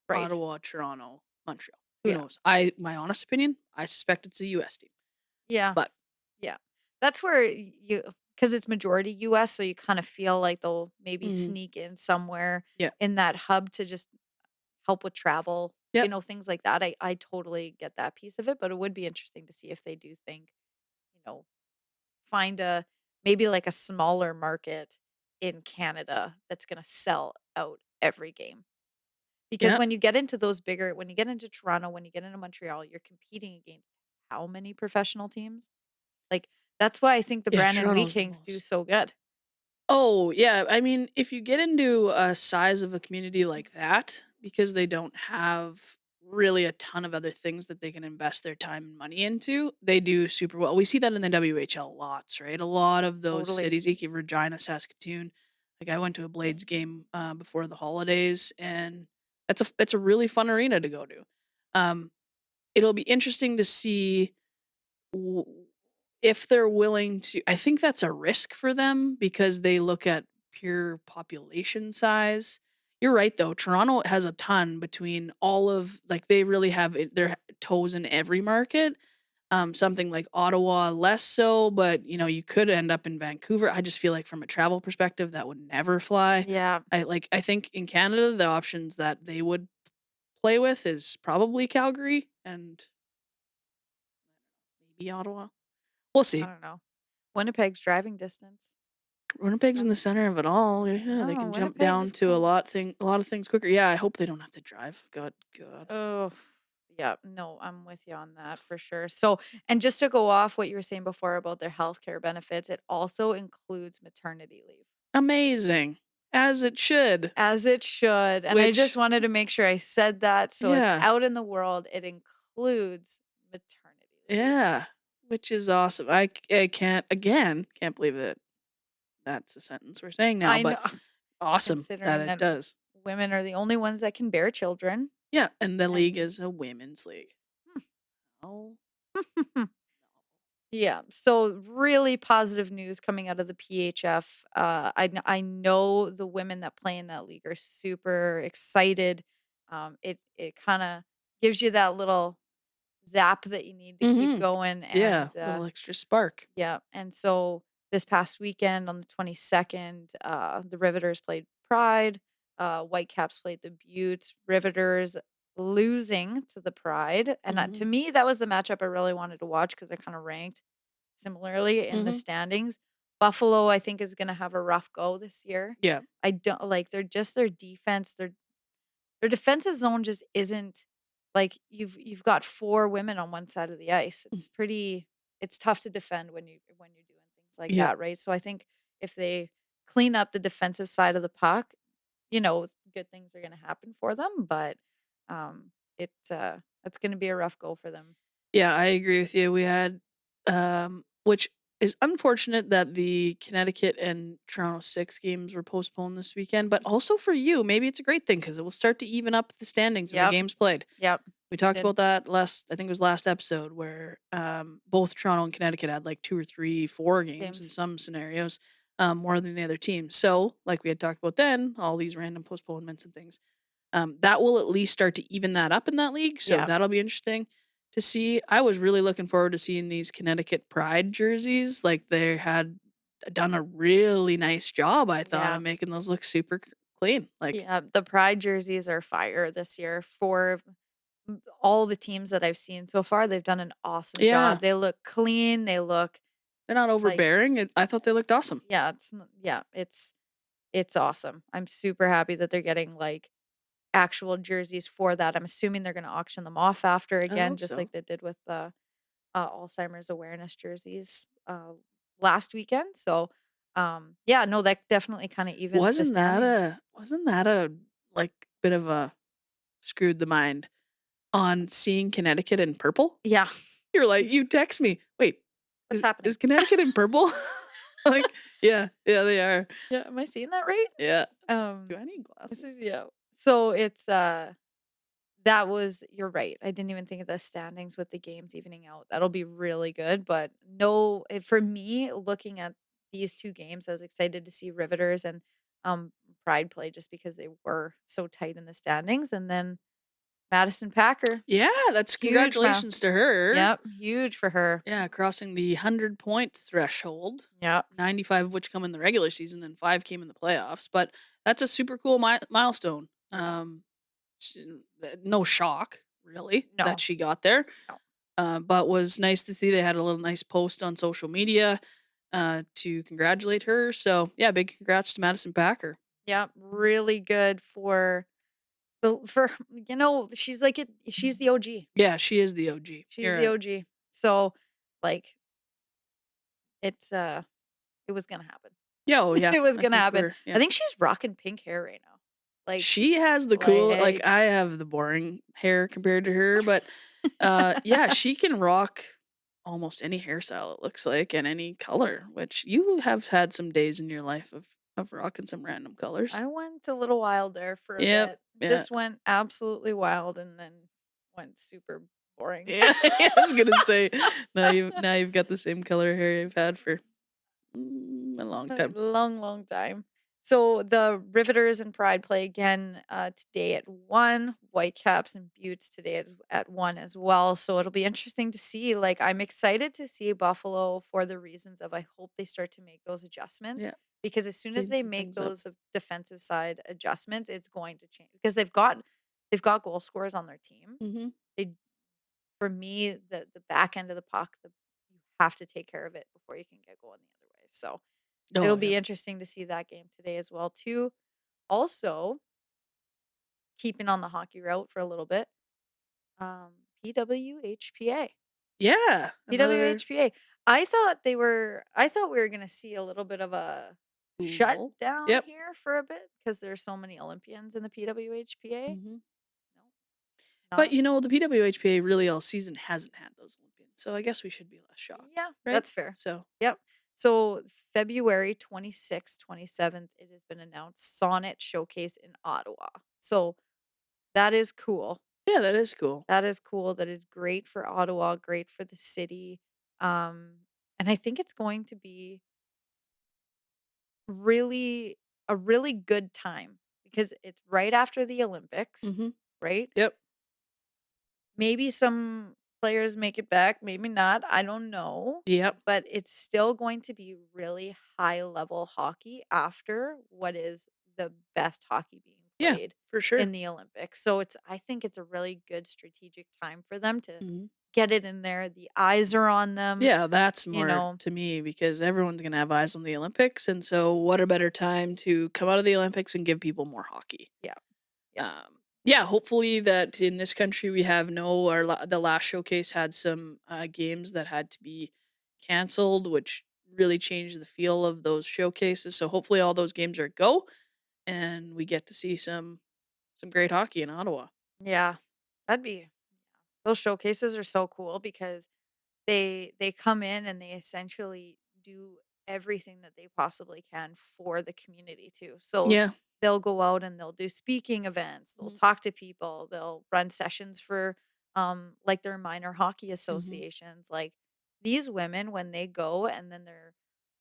Speaker 2: Right.
Speaker 3: Ottawa, Toronto, Montreal. Who
Speaker 2: Yeah.
Speaker 3: knows? My honest opinion, I suspect it's a US team,
Speaker 2: Yeah.
Speaker 3: but
Speaker 2: Yeah. That's where because it's majority US, so you kind of feel like they'll maybe
Speaker 3: Mhm.
Speaker 2: sneak in somewhere
Speaker 3: Yeah.
Speaker 2: in that hub to just help with travel,
Speaker 3: Yep.
Speaker 2: things like that. I totally get that piece of it, but it would be interesting to see if they do think, you know, find maybe like a smaller market in Canada that's going to sell out every game. Because
Speaker 3: Yeah.
Speaker 2: when you get into Toronto, when you get into Montreal, you're competing against how many professional teams? Like, that's why I think the
Speaker 3: Yeah,
Speaker 2: Brandon Wheat
Speaker 3: Toronto's the
Speaker 2: Kings do
Speaker 3: most.
Speaker 2: so good.
Speaker 3: Oh, yeah. I mean, if you get into a size of a community like that, because they don't have really a ton of other things that they can invest their time and money into, they do super well. We see that in the WHL lots, right? A lot of those
Speaker 2: Totally.
Speaker 3: cities, like Regina, Saskatoon. Like I went to a Blades game before the holidays, and it's a really fun arena to go to. Um, it'll be interesting to see w- if they're willing to. I think that's a risk for them because they look at pure population size. You're right though. Toronto has a ton between all of like they really have their toes in every market. Something like Ottawa less so, but you could end up in Vancouver. I just feel like from a travel perspective that would never fly.
Speaker 2: Yeah.
Speaker 3: I think in Canada the options that they would play with is probably Calgary and maybe Ottawa. We'll
Speaker 2: I
Speaker 3: see.
Speaker 2: don't know. Winnipeg's driving distance.
Speaker 3: Winnipeg's in the
Speaker 2: Nothing.
Speaker 3: center of it all. Yeah, they
Speaker 2: No,
Speaker 3: can jump down
Speaker 2: Winnipeg's
Speaker 3: to a lot of things quicker. Yeah, I hope they don't have to drive. God, God.
Speaker 2: oh, yeah. No, I'm with you on that for sure. So, and just to go off what you were saying before about their healthcare benefits, it also includes maternity leave.
Speaker 3: Amazing, as it should.
Speaker 2: As it should. And I just
Speaker 3: Which,
Speaker 2: wanted to make sure I said that so it's
Speaker 3: yeah,
Speaker 2: out in the world. It includes maternity leave.
Speaker 3: yeah, which is awesome. I can't believe that that's a sentence we're saying now,
Speaker 2: I
Speaker 3: but
Speaker 2: know,
Speaker 3: awesome that
Speaker 2: considering
Speaker 3: it
Speaker 2: that
Speaker 3: does.
Speaker 2: women are the only ones that can bear children.
Speaker 3: Yeah, and the league
Speaker 2: And
Speaker 3: is a women's league. Oh,
Speaker 2: yeah, so really positive news coming out of the PHF. I know the women that play in that league are super excited. It kind of gives you that little zap that you need to keep
Speaker 3: mm-hmm.
Speaker 2: going,
Speaker 3: Yeah,
Speaker 2: and
Speaker 3: little extra spark.
Speaker 2: yeah, and so this past weekend on the 22nd, the Riveters played Pride, Whitecaps played the Buttes, Riveters losing to the Pride, and
Speaker 3: Mm-hmm.
Speaker 2: to me, that was the matchup I really wanted to watch because they're kind of ranked similarly in the
Speaker 3: Mm-hmm.
Speaker 2: standings. Buffalo, I think, is going to have a rough go this year.
Speaker 3: Yeah,
Speaker 2: I don't like their defense, their defensive zone just isn't like you've got 4 women on one side of the ice. It's pretty. it's tough to defend when you're doing things like
Speaker 3: Yep.
Speaker 2: that, right? So I think if they clean up the defensive side of the puck, good things are going to happen for them. But it's going to be a rough go for them.
Speaker 3: Yeah, I agree with you. We had, which is unfortunate that the Connecticut and Toronto 6 games were postponed this weekend, but also for you, maybe it's a great thing because it will start to even up the standings and the
Speaker 2: Yep.
Speaker 3: games played.
Speaker 2: Yep.
Speaker 3: We talked
Speaker 2: Did.
Speaker 3: about that I think it was last episode where both Toronto and Connecticut had like 2 or 3, 4 games in
Speaker 2: Games.
Speaker 3: some scenarios, more than the other team. So, like we had talked about then, all these random postponements and things. That will at least start to even that up in that league. So
Speaker 2: Yeah.
Speaker 3: that'll be interesting to see. I was really looking forward to seeing these Connecticut Pride jerseys. Like they had done a really nice job, I thought,
Speaker 2: Yeah.
Speaker 3: of making those look super clean. Like,
Speaker 2: Yeah. The Pride jerseys are fire this year for all the teams that I've seen so far. They've done an awesome
Speaker 3: yeah,
Speaker 2: job. They look clean. They look
Speaker 3: they're not
Speaker 2: like,
Speaker 3: overbearing. I thought they looked awesome.
Speaker 2: it's awesome. I'm super happy that they're getting like actual jerseys for that. I'm assuming they're going to auction them off after
Speaker 3: I
Speaker 2: again,
Speaker 3: hope
Speaker 2: just
Speaker 3: so.
Speaker 2: like they did with the Alzheimer's awareness jerseys last weekend. So, yeah, no, that definitely kind of evens the standings.
Speaker 3: Wasn't that a like bit of a screwed the mind on seeing Connecticut in purple?
Speaker 2: Yeah,
Speaker 3: You're like, you text me. Wait,
Speaker 2: what's
Speaker 3: is
Speaker 2: happening?
Speaker 3: Connecticut in purple? Like, yeah, they are.
Speaker 2: Yeah, am I seeing that right?
Speaker 3: Yeah. Do
Speaker 2: Um,
Speaker 3: I need
Speaker 2: this is
Speaker 3: glasses?
Speaker 2: yeah. So it's that was you're right. I didn't even think of the standings with the games evening out. That'll be really good. But no, for me, looking at these two games, I was excited to see Riveters and Pride play just because they were so tight in the standings. And then Madison Packer,
Speaker 3: Yeah, that's
Speaker 2: huge
Speaker 3: congratulations to her.
Speaker 2: Yep, huge for her.
Speaker 3: Yeah, crossing the 100-point threshold.
Speaker 2: Yep.
Speaker 3: 95 of which come in the regular season and 5 came in the playoffs. But that's a super cool milestone.
Speaker 2: Yeah.
Speaker 3: No shock, really, that
Speaker 2: No.
Speaker 3: she got there.
Speaker 2: No.
Speaker 3: But was nice to see they had a little nice post on social media to congratulate her. So, yeah, big congrats to Madison Packer.
Speaker 2: Yep. Really good for she's the OG.
Speaker 3: Yeah, she is the OG.
Speaker 2: She's
Speaker 3: You're
Speaker 2: the
Speaker 3: right.
Speaker 2: OG. So like it was gonna happen.
Speaker 3: Yeah, oh, yeah.
Speaker 2: It was
Speaker 3: I
Speaker 2: gonna
Speaker 3: think
Speaker 2: happen.
Speaker 3: yeah.
Speaker 2: I think she's rocking pink hair right now. Like
Speaker 3: She has the cool
Speaker 2: like
Speaker 3: I have the boring hair compared to her, but yeah, she can rock almost any hairstyle it looks like and any color, which you have had some days in your life of rocking some random colors.
Speaker 2: I went a little wild there for a
Speaker 3: Yep.
Speaker 2: bit.
Speaker 3: Yeah.
Speaker 2: Just went absolutely wild and then went super boring.
Speaker 3: Yeah. I was gonna say now you've got the same color hair you've had for a long
Speaker 2: A
Speaker 3: time.
Speaker 2: long time. So the Riveters and Pride play again today at 1. Whitecaps and Buttes today at 1 as well. So it'll be interesting to see. Like I'm excited to see Buffalo for the reasons of I hope they start to make those adjustments.
Speaker 3: Yeah.
Speaker 2: Because as soon as
Speaker 3: Clean
Speaker 2: they
Speaker 3: some
Speaker 2: make
Speaker 3: things up.
Speaker 2: those defensive side adjustments, it's going to change. Because they've got goal scorers on their team.
Speaker 3: Mm-hmm.
Speaker 2: They For me, the back end of the puck, you have to take care of it before you can get going the other way. So
Speaker 3: Oh,
Speaker 2: it'll
Speaker 3: yeah.
Speaker 2: be interesting to see that game today as well too. Also, keeping on the hockey route for a little bit, PWHPA.
Speaker 3: Yeah. Another
Speaker 2: PWHPA. I thought we were gonna see a little bit of a
Speaker 3: lull.
Speaker 2: shutdown
Speaker 3: Yep.
Speaker 2: here for a bit because there's so many Olympians in the PWHPA.
Speaker 3: Mm-hmm.
Speaker 2: No,
Speaker 3: But
Speaker 2: not
Speaker 3: the PWHPA really all season hasn't had those Olympians, so I guess we should be less shocked,
Speaker 2: yeah,
Speaker 3: right?
Speaker 2: that's fair.
Speaker 3: So
Speaker 2: Yep. So February 26th, 27th, it has been announced Sonnet showcase in Ottawa. So that is cool.
Speaker 3: yeah, that is cool.
Speaker 2: That is cool. That is great for Ottawa, great for the city. Um, and I think it's going to be really a really good time because it's right after the Olympics,
Speaker 3: Mm-hmm.
Speaker 2: right?
Speaker 3: Yep.
Speaker 2: Maybe some players make it back, maybe not. I don't know.
Speaker 3: Yep.
Speaker 2: But it's still going to be really high level hockey after what is the best hockey being
Speaker 3: Yeah,
Speaker 2: played
Speaker 3: for sure.
Speaker 2: in the Olympics. So I think it's a really good strategic time for them to
Speaker 3: Mhm.
Speaker 2: get it in there. The eyes are on them.
Speaker 3: Yeah, that's
Speaker 2: You
Speaker 3: more
Speaker 2: know,
Speaker 3: to me because everyone's gonna have eyes on the Olympics, and so what a better time to come out of the Olympics and give people more hockey.
Speaker 2: yeah. Yeah.
Speaker 3: Yeah, hopefully that in this country we have no the last showcase had some games that had to be canceled, which really changed the feel of those showcases. So hopefully all those games are a go, and we get to see some great hockey in Ottawa.
Speaker 2: Yeah. That'd be those showcases are so cool because they come in and they essentially do everything that they possibly can for the community too. So
Speaker 3: Yeah.
Speaker 2: they'll go out and they'll do speaking events, they'll
Speaker 3: Mhm.
Speaker 2: talk to people, they'll run sessions for like their minor hockey
Speaker 3: Mhm.
Speaker 2: associations. Like these women when they go and then they're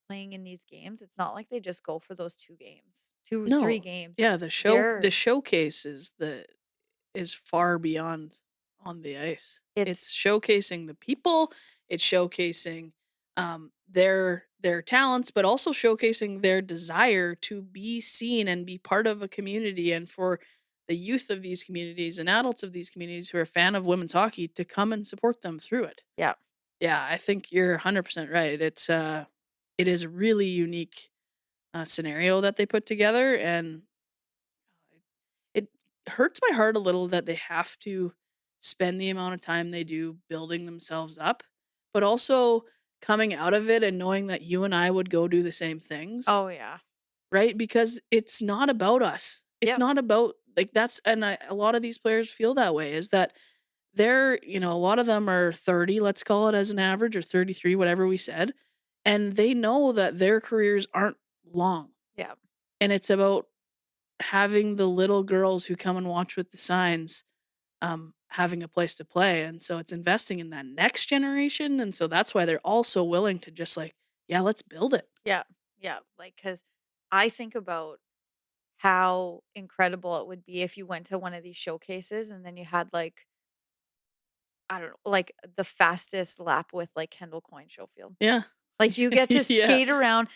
Speaker 2: playing in these games, it's not like they just go for those 2 games, 2 3
Speaker 3: No.
Speaker 2: games.
Speaker 3: Yeah, the
Speaker 2: They're
Speaker 3: showcase is far beyond on the ice.
Speaker 2: it's
Speaker 3: It's showcasing the people, it's showcasing their talents, but also showcasing their desire to be seen and be part of a community, and for the youth of these communities and adults of these communities who are a fan of women's hockey to come and support them through it.
Speaker 2: yeah.
Speaker 3: Yeah, I think you're 100% right. It is a really unique scenario that they put together, and it hurts my heart a little that they have to spend the amount of time they do building themselves up, but also coming out of it and knowing that you and I would go do the same things,
Speaker 2: Oh yeah.
Speaker 3: right? Because it's not about us. It's
Speaker 2: Yep.
Speaker 3: not about like that's and a lot of these players feel that way is that a lot of them are 30, let's call it as an average, or 33, whatever we said, and they know that their careers aren't long.
Speaker 2: Yeah.
Speaker 3: And it's about having the little girls who come and watch with the signs, having a place to play, and so it's investing in that next generation, and so that's why they're all so willing to just like, "Yeah, let's build it."
Speaker 2: Yeah. Yeah. Like cuz I think about how incredible it would be if you went to one of these showcases and then you had like I don't know, like the fastest lap with like Kendall Coyne Schofield.
Speaker 3: Yeah.
Speaker 2: Like you get to
Speaker 3: Yeah.
Speaker 2: skate around.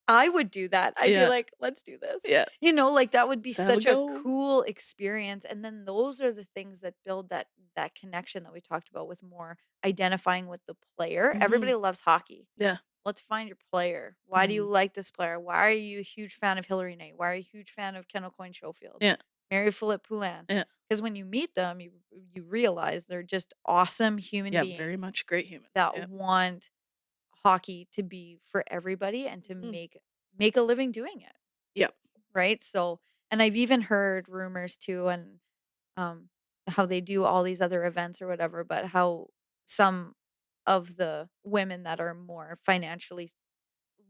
Speaker 2: I would do that. I'd be
Speaker 3: Yeah.
Speaker 2: like, "Let's do this."
Speaker 3: Yeah.
Speaker 2: Like that would be
Speaker 3: Let's have a
Speaker 2: such a
Speaker 3: go.
Speaker 2: cool experience. And then those are the things that build that connection that we talked about with more identifying with the player.
Speaker 3: Mhm.
Speaker 2: Everybody loves hockey.
Speaker 3: Yeah.
Speaker 2: Let's find your player. Why do you
Speaker 3: Mhm.
Speaker 2: like this player? Why are you a huge fan of Hillary Knight? Why are you a huge fan of Kendall Coyne Schofield?
Speaker 3: Yeah.
Speaker 2: Mary Philip Poulin?
Speaker 3: Yeah.
Speaker 2: Because when you meet them, you realize they're just awesome human
Speaker 3: Yeah, very
Speaker 2: beings
Speaker 3: much great humans.
Speaker 2: that
Speaker 3: Yeah.
Speaker 2: want hockey to be for everybody and to
Speaker 3: Mhm.
Speaker 2: make a living doing it,
Speaker 3: Yep.
Speaker 2: right? So, and I've even heard rumors too, and um, how they do all these other events or whatever, but how some of the women that are more financially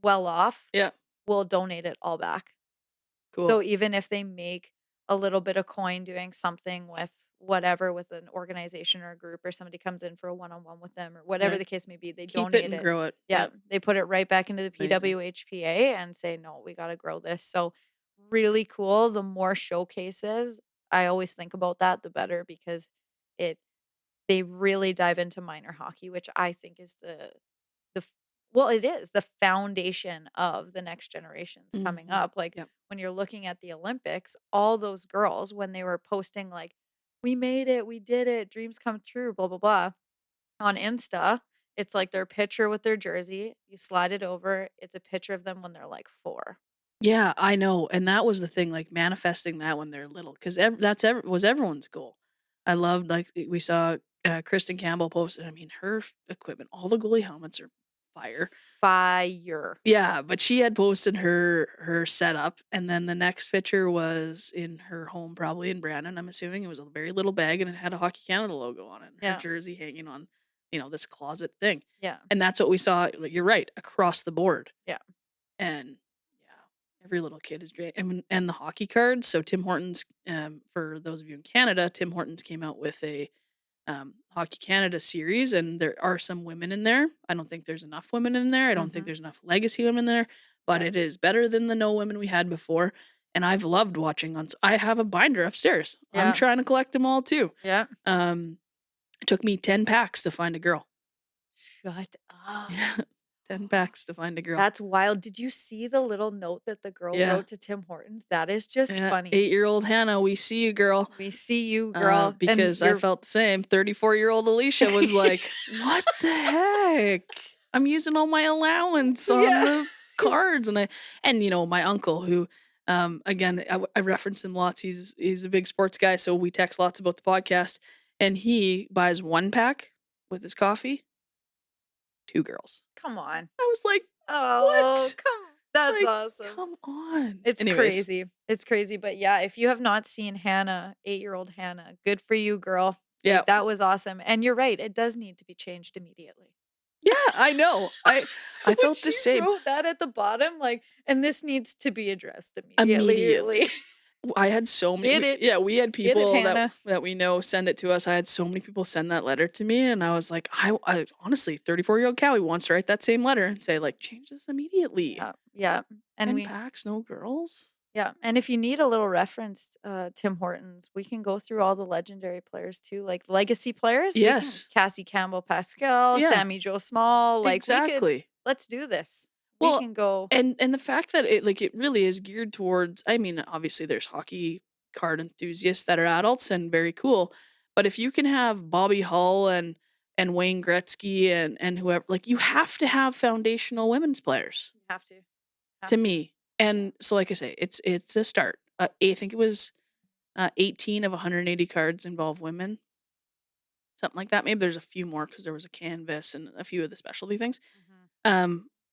Speaker 2: well off
Speaker 3: Yeah.
Speaker 2: will donate it all back.
Speaker 3: Cool.
Speaker 2: So even if they make a little bit of coin doing something with whatever, with an organization or a group, or somebody comes in for a one-on-one with them or whatever
Speaker 3: Right.
Speaker 2: the case may be, they
Speaker 3: Keep it
Speaker 2: donate
Speaker 3: and
Speaker 2: it.
Speaker 3: grow it.
Speaker 2: Yeah,
Speaker 3: Yep.
Speaker 2: they put it right back into the
Speaker 3: Amazing.
Speaker 2: PWHPA and say, "No, we gotta grow this." So really cool. The more showcases, I always think about that, the better because it they really dive into minor hockey, which I think is the f well, it is the foundation of the next generations coming
Speaker 3: Mhm.
Speaker 2: up. Like,
Speaker 3: Yep.
Speaker 2: when you're looking at the Olympics, all those girls, when they were posting like, "We made it, we did it, dreams come true, blah, blah, blah," on Insta, it's like their picture with their jersey, you slide it over, it's a picture of them when they're like 4.
Speaker 3: Yeah, I know, and that was the thing, like, manifesting that when they're little, 'cause was everyone's goal. I loved, like, we saw, Kristen Campbell posted, I mean, her equipment, all the goalie helmets are fire.
Speaker 2: Fire.
Speaker 3: Yeah, but she had posted her setup, and then the next picture was in her home, probably in Brandon, I'm assuming. It was a very little bag, and it had a Hockey Canada logo on it, and her
Speaker 2: Yeah,
Speaker 3: jersey hanging on, this closet thing,
Speaker 2: yeah,
Speaker 3: and that's what we saw, like, you're right, across the board.
Speaker 2: yeah,
Speaker 3: And yeah, every little kid is great. And the hockey cards. So Tim Hortons, for those of you in Canada, Tim Hortons came out with a Hockey Canada series, and there are some women in there. I don't think there's enough women in there. I don't think
Speaker 2: mhm,
Speaker 3: there's enough legacy women there, but
Speaker 2: yeah,
Speaker 3: it is better than the no women we had before. And I've loved watching on. I have a binder upstairs. I'm
Speaker 2: yeah,
Speaker 3: trying to collect them all too.
Speaker 2: yeah.
Speaker 3: Um, it took me 10 packs to find a girl.
Speaker 2: Shut up.
Speaker 3: Yeah, 10 packs to find a girl.
Speaker 2: That's wild. Did you see the little note that the girl
Speaker 3: Yeah.
Speaker 2: wrote to Tim Hortons? That is just
Speaker 3: Yeah,
Speaker 2: funny.
Speaker 3: 8-year-old Hannah, we see you, girl.
Speaker 2: We see you, girl, and
Speaker 3: Because I
Speaker 2: you're
Speaker 3: felt the same. 34-year-old Alicia was like, "What the heck? I'm using all my allowance on
Speaker 2: Yeah.
Speaker 3: the cards," my uncle who, again, I reference him lots. He's a big sports guy, so we text lots about the podcast, and he buys 1 pack with his coffee, 2 girls.
Speaker 2: Come on.
Speaker 3: I was like,
Speaker 2: Oh,
Speaker 3: what?
Speaker 2: that's
Speaker 3: Like,
Speaker 2: awesome.
Speaker 3: come on.
Speaker 2: It's
Speaker 3: Anyways,
Speaker 2: crazy. It's crazy. But yeah, if you have not seen Hannah, 8-year-old Hannah, good for you, girl.
Speaker 3: yeah,
Speaker 2: Like, that was awesome. And you're right. It does need to be changed immediately.
Speaker 3: yeah, I know. I
Speaker 2: When
Speaker 3: felt the
Speaker 2: she
Speaker 3: same.
Speaker 2: wrote that at the bottom, like, and this needs to be addressed
Speaker 3: Immediately.
Speaker 2: immediately.
Speaker 3: I had so many.
Speaker 2: Get it.
Speaker 3: We had
Speaker 2: Get it,
Speaker 3: people
Speaker 2: Hannah.
Speaker 3: that we know send it to us. I had so many people send that letter to me, and I was like, I honestly, 34-year-old Callie wants to write that same letter and say, like, change this immediately.
Speaker 2: Yeah. Yeah. And
Speaker 3: 10 packs, no girls.
Speaker 2: yeah. And if you need a little reference, Tim Hortons, we can go through all the legendary players too, like legacy players.
Speaker 3: Yes.
Speaker 2: Cassie Campbell Pascal,
Speaker 3: Yeah.
Speaker 2: Sammy Joe Small. Like,
Speaker 3: Exactly.
Speaker 2: let's do this.
Speaker 3: Well,
Speaker 2: we can go.
Speaker 3: And the fact that it really is geared towards, I mean, obviously there's hockey card enthusiasts that are adults and very cool, but if you can have Bobby Hull and Wayne Gretzky and whoever, like, you have to have foundational women's players
Speaker 2: You have to.
Speaker 3: to me. And so, like I say, it's a start. I think it was 18 of 180 cards involve women, something like that. Maybe there's a few more because there was a canvas and a few of the specialty things.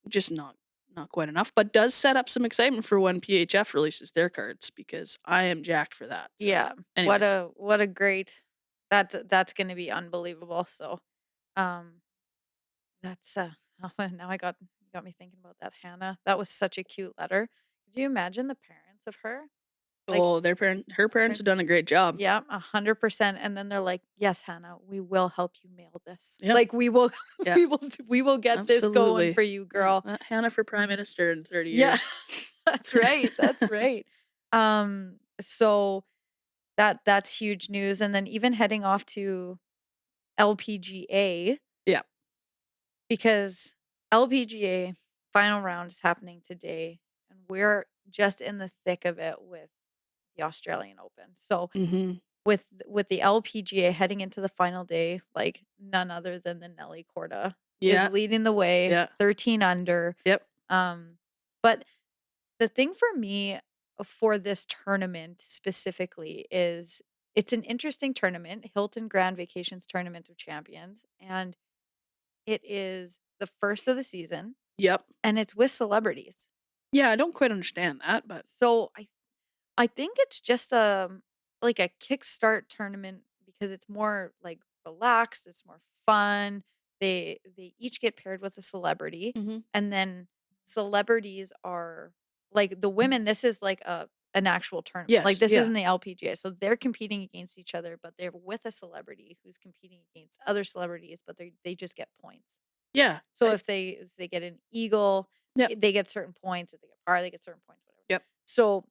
Speaker 3: Just not quite enough, but does set up some excitement for when PHF releases their cards, because I am jacked for that. So,
Speaker 2: Yeah.
Speaker 3: anyways.
Speaker 2: What a great, that's going to be unbelievable. So, that's now I got me thinking about that, Hannah. That was such a cute letter. Could you imagine the parents of her? Like,
Speaker 3: Oh, her parents have done a great job.
Speaker 2: Yeah, 100%. And then they're like, "Yes, Hannah, we will help you mail this.
Speaker 3: Yep.
Speaker 2: Like, we will,
Speaker 3: Yeah.
Speaker 2: we will get this
Speaker 3: Absolutely.
Speaker 2: going for you, girl."
Speaker 3: Hannah for Prime Minister in 30 years.
Speaker 2: Yeah, that's right. That's right. So that's huge news. And then even heading off to LPGA.
Speaker 3: Yeah.
Speaker 2: Because LPGA final round is happening today, and we're just in the thick of it with the Australian Open. So
Speaker 3: Mhm.
Speaker 2: with the LPGA heading into the final day, like, none other than the Nelly Korda
Speaker 3: Yeah.
Speaker 2: is leading the way,
Speaker 3: Yeah.
Speaker 2: 13 under.
Speaker 3: Yep.
Speaker 2: But the thing for me for this tournament specifically is it's an interesting tournament, Hilton Grand Vacations Tournament of Champions, and it is the first of the season,
Speaker 3: Yep.
Speaker 2: and it's with celebrities.
Speaker 3: Yeah, I don't quite understand that, but
Speaker 2: So I think it's just like a kickstart tournament because it's more like relaxed, it's more fun. They each get paired with a celebrity,
Speaker 3: Mhm.
Speaker 2: and then celebrities are like the women. This is like an actual tournament.
Speaker 3: Yes,
Speaker 2: Like, this
Speaker 3: yeah.
Speaker 2: isn't the LPGA, so they're competing against each other, but they're with a celebrity who's competing against other celebrities, but they just get points.
Speaker 3: yeah.
Speaker 2: So if they get an eagle,
Speaker 3: Yep.
Speaker 2: they get certain points. If they get par, they get certain points. Whatever.
Speaker 3: Yep.
Speaker 2: So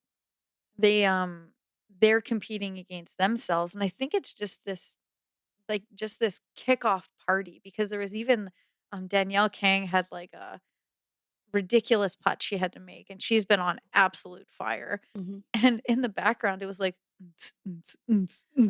Speaker 2: they're competing against themselves, and I think it's just this kickoff party, because there was even Danielle Kang had like a ridiculous putt she had to make, and she's been on absolute fire.
Speaker 3: Mhm.
Speaker 2: And in the background, it was like,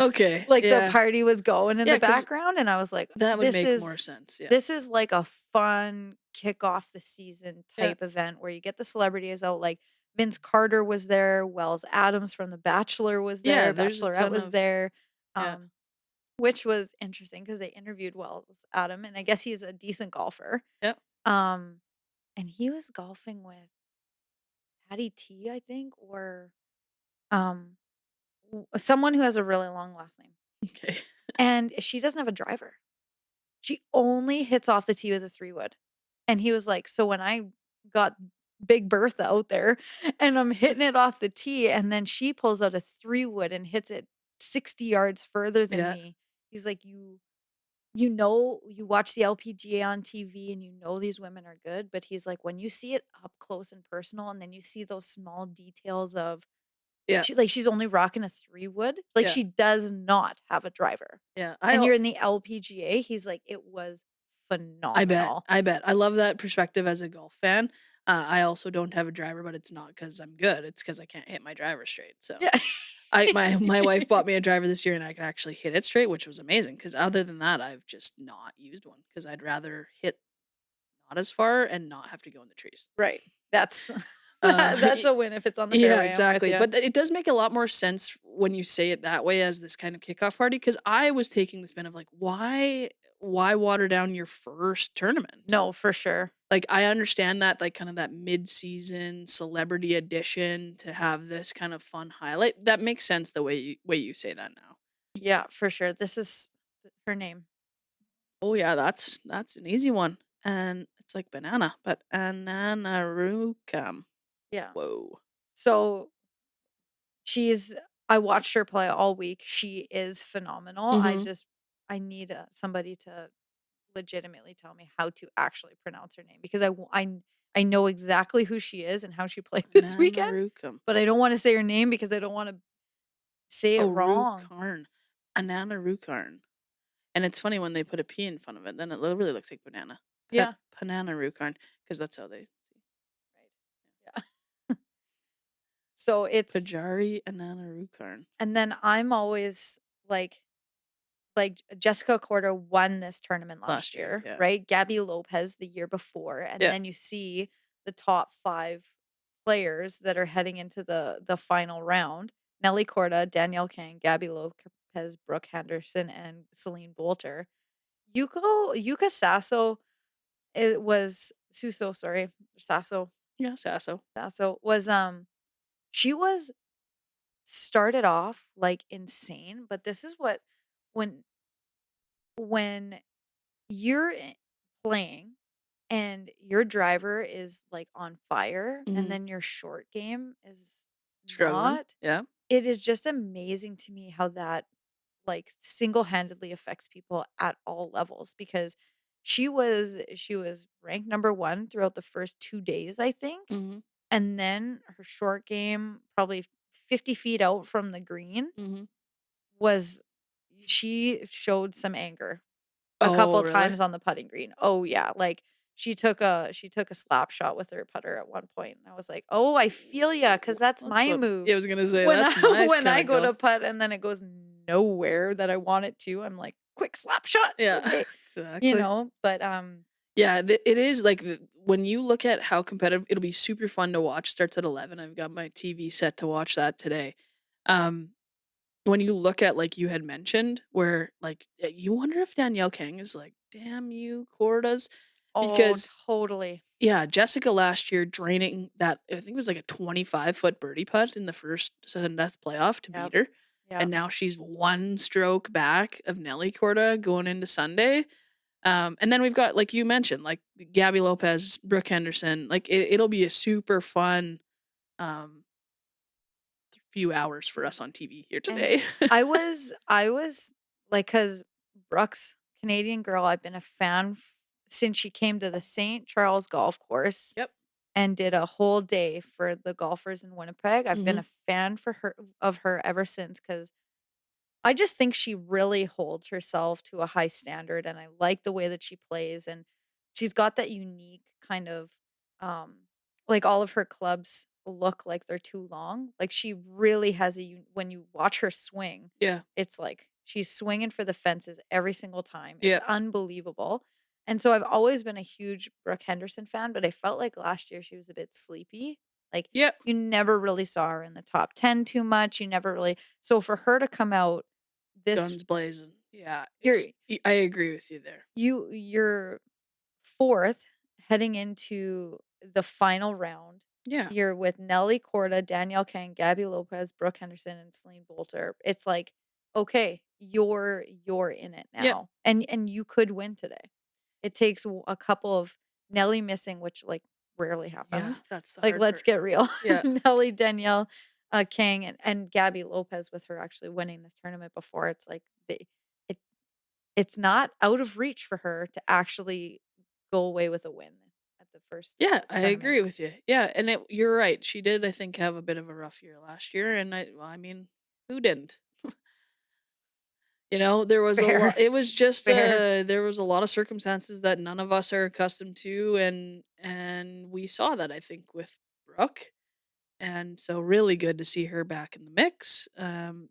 Speaker 3: Okay.
Speaker 2: like
Speaker 3: yeah.
Speaker 2: the party was going in
Speaker 3: Yeah,
Speaker 2: the
Speaker 3: 'cause
Speaker 2: background, and I was like,
Speaker 3: That would
Speaker 2: this
Speaker 3: make
Speaker 2: is
Speaker 3: more sense. Yeah.
Speaker 2: this is like a fun kick off the season
Speaker 3: Yeah.
Speaker 2: type event where you get the celebrities out. Like, Vince Carter was there, Wells Adams from The Bachelor was
Speaker 3: Yeah,
Speaker 2: there,
Speaker 3: there's a
Speaker 2: Bachelorette
Speaker 3: ton
Speaker 2: was
Speaker 3: of-
Speaker 2: there,
Speaker 3: yeah.
Speaker 2: which was interesting because they interviewed Wells Adam, and I guess he's a decent golfer.
Speaker 3: Yep.
Speaker 2: And he was golfing with Patty T, I think, or someone who has a really long last name.
Speaker 3: Okay.
Speaker 2: And she doesn't have a driver. She only hits off the tee with a 3-wood. And he was like, so when I got Big Bertha out there and I'm hitting it off the tee, and then she pulls out a 3-wood and hits it 60 yards further than
Speaker 3: Yeah.
Speaker 2: me. He's like, you watch the LPGA on TV and you know these women are good, but he's like, when you see it up close and personal, and then you see those small details of,
Speaker 3: Yeah.
Speaker 2: she's only rocking a 3-wood, like,
Speaker 3: Yeah.
Speaker 2: she does not have a driver.
Speaker 3: Yeah.
Speaker 2: And you're in the LPGA. He's like, it was phenomenal.
Speaker 3: I bet. I love that perspective as a golf fan. I also don't have a driver, but it's not because I'm good. It's because I can't hit my driver straight. So
Speaker 2: Yeah.
Speaker 3: my wife bought me a driver this year, and I could actually hit it straight, which was amazing. Because other than that, I've just not used one because I'd rather hit not as far and not have to go in the trees.
Speaker 2: Right. That's that's a win if it's on the fairway.
Speaker 3: Yeah,
Speaker 2: I'm with
Speaker 3: exactly.
Speaker 2: ya.
Speaker 3: But it does make a lot more sense when you say it that way as this kind of kickoff party. Because I was taking the spin of like, why why water down your first tournament?
Speaker 2: No, for sure.
Speaker 3: Like, I understand that, like, kind of that mid-season celebrity edition to have this kind of fun highlight. That makes sense the way you say that now.
Speaker 2: Yeah, for sure. This is her name.
Speaker 3: Oh, yeah, that's an easy one, and it's like banana, but Ananarukam.
Speaker 2: Yeah.
Speaker 3: Whoa.
Speaker 2: So she's I watched her play all week. She is phenomenal.
Speaker 3: Mhm.
Speaker 2: I need somebody to legitimately tell me how to actually pronounce her name because I know exactly who she is and how she played this weekend,
Speaker 3: Ananarukam.
Speaker 2: but I don't want to say her name because I don't want to say it
Speaker 3: Oh,
Speaker 2: wrong.
Speaker 3: Rukarn. Ananarukarn. And it's funny when they put a P in front of it, then it really looks like banana.
Speaker 2: Yeah.
Speaker 3: Pananarukarn, because that's how they
Speaker 2: Right. Yeah. So it's
Speaker 3: Pajari Ananarukarn
Speaker 2: and then I'm always like Jessica Corder won this tournament last
Speaker 3: last year,
Speaker 2: year,
Speaker 3: yeah.
Speaker 2: right? Gabby Lopez the year before, and
Speaker 3: Yeah.
Speaker 2: then you see the top 5 players that are heading into the final round. Nelly Corda, Danielle Kang, Gabby Lopez, Brooke Henderson, and Celine Bolter. Yuka Sasso, it was Suso, sorry, Sasso.
Speaker 3: Yeah, Sasso.
Speaker 2: Sasso was she was started off like insane, but this is what when when you're playing and your driver is like on fire and
Speaker 3: Mhm.
Speaker 2: then your short game is
Speaker 3: Struggling.
Speaker 2: not,
Speaker 3: Yeah.
Speaker 2: it is just amazing to me how that like single-handedly affects people at all levels because she was ranked number 1 throughout the first 2 days, I think.
Speaker 3: Mhm.
Speaker 2: And then her short game, probably 50 feet out from the green,
Speaker 3: Mhm.
Speaker 2: was she showed some anger a
Speaker 3: Oh,
Speaker 2: couple
Speaker 3: really?
Speaker 2: times on the putting green. Oh, yeah, like, she took a slap shot with her putter at one point, and I was like, "Oh, I feel ya, cause that's
Speaker 3: That's
Speaker 2: my
Speaker 3: what
Speaker 2: move."
Speaker 3: I was gonna say,
Speaker 2: When I
Speaker 3: that's my
Speaker 2: when I
Speaker 3: kinda
Speaker 2: go to
Speaker 3: golf.
Speaker 2: putt and then it goes nowhere that I want it to, I'm like, "Quick slap shot,
Speaker 3: Yeah,
Speaker 2: okay."
Speaker 3: exactly.
Speaker 2: But,
Speaker 3: Yeah, it is like when you look at how competitive, it'll be super fun to watch. Starts at 11. I've got my TV set to watch that today. Um, when you look at like you had mentioned, where like you wonder if Danielle King is like, damn you, Cordas,
Speaker 2: oh,
Speaker 3: because
Speaker 2: totally.
Speaker 3: yeah, Jessica last year draining that I think it was like a 25-foot birdie putt in the first sudden death playoff to beat
Speaker 2: Yep,
Speaker 3: her, and
Speaker 2: yep.
Speaker 3: now she's one stroke back of Nelly Corda going into Sunday. And then we've got, like you mentioned, like Gabby Lopez, Brooke Henderson. Like it'll be a super fun um, few hours for us on TV here
Speaker 2: And
Speaker 3: today.
Speaker 2: I was like, cause Brooks, Canadian girl, I've been a fan since she came to the St. Charles golf course
Speaker 3: Yep.
Speaker 2: and did a whole day for the golfers in Winnipeg. I've been
Speaker 3: Hmm.
Speaker 2: a fan for her of her ever since because I just think she really holds herself to a high standard, and I like the way that she plays, and she's got that unique kind of, um like, all of her clubs look like they're too long. Like, she really has when you watch her swing,
Speaker 3: Yeah.
Speaker 2: it's like she's swinging for the fences every single time. It's
Speaker 3: Yeah.
Speaker 2: unbelievable, and so I've always been a huge Brooke Henderson fan, but I felt like last year she was a bit sleepy. Like,
Speaker 3: Yep.
Speaker 2: you never really saw her in the top 10 too much, you never really so for her to come out this
Speaker 3: Guns blazing. Yeah.
Speaker 2: you're
Speaker 3: I agree with you there.
Speaker 2: you're 4th heading into the final round.
Speaker 3: Yeah.
Speaker 2: You're with Nelly Corda, Danielle Kang, Gabby Lopez, Brooke Henderson, and Celine Bolter. It's like, okay, you're in it
Speaker 3: Yep.
Speaker 2: now, and you could win today. It takes a couple of Nelly missing, which like rarely
Speaker 3: Yeah.
Speaker 2: happens.
Speaker 3: That's the
Speaker 2: Like,
Speaker 3: hard
Speaker 2: let's
Speaker 3: part.
Speaker 2: get real.
Speaker 3: Yeah.
Speaker 2: Nelly, Danielle, Kang, and Gabby Lopez with her actually winning this tournament before. It's like it it's not out of reach for her to actually go away with a win at the first
Speaker 3: Yeah, I agree
Speaker 2: tournaments.
Speaker 3: with you. Yeah, and you're right. She did, I think, have a bit of a rough year last year, and well, I mean, who didn't? There was a
Speaker 2: Fair,
Speaker 3: lot. It was just
Speaker 2: fair.
Speaker 3: there was a lot of circumstances that none of us are accustomed to, and we saw that I think with Brooke, and so really good to see her back in the mix.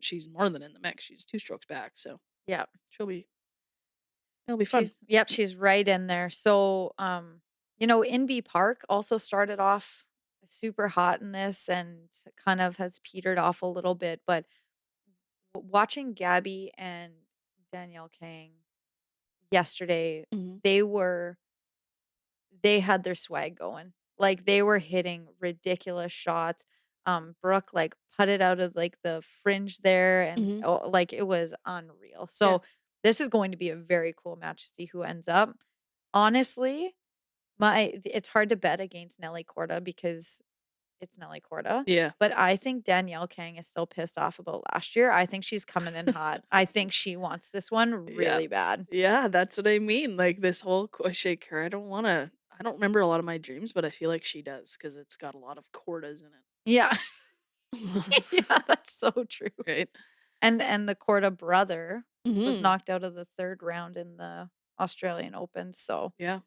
Speaker 3: She's more than in the mix. She's 2 strokes back, so
Speaker 2: Yeah.
Speaker 3: she'll be it'll be fun.
Speaker 2: She's right in there. So, Inbee Park also started off super hot in this and kind of has petered off a little bit, but watching Gabby and Danielle Kang yesterday,
Speaker 3: Mhm.
Speaker 2: they had their swag going. Like, they were hitting ridiculous shots. Brooke, like, putted out of, like, the fringe there, and,
Speaker 3: Mhm.
Speaker 2: oh, like, it was unreal.
Speaker 3: Yeah.
Speaker 2: So, this is going to be a very cool match to see who ends up. Honestly, it's hard to bet against Nelly Korda because it's Nelly Korda,
Speaker 3: Yeah.
Speaker 2: but I think Danielle Kang is still pissed off about last year. I think she's coming in hot. I think she wants this one
Speaker 3: Yeah.
Speaker 2: really bad.
Speaker 3: Yeah, that's what I mean, like, this whole shake her, I don't remember a lot of my dreams, but I feel like she does because 'cause it's got a lot of Cordas in
Speaker 2: Yeah.
Speaker 3: it.
Speaker 2: Yeah, that's so true.
Speaker 3: Right?
Speaker 2: And the Korda brother was
Speaker 3: Mhm.
Speaker 2: knocked out of the 3rd round in the Australian Open, so
Speaker 3: Yeah.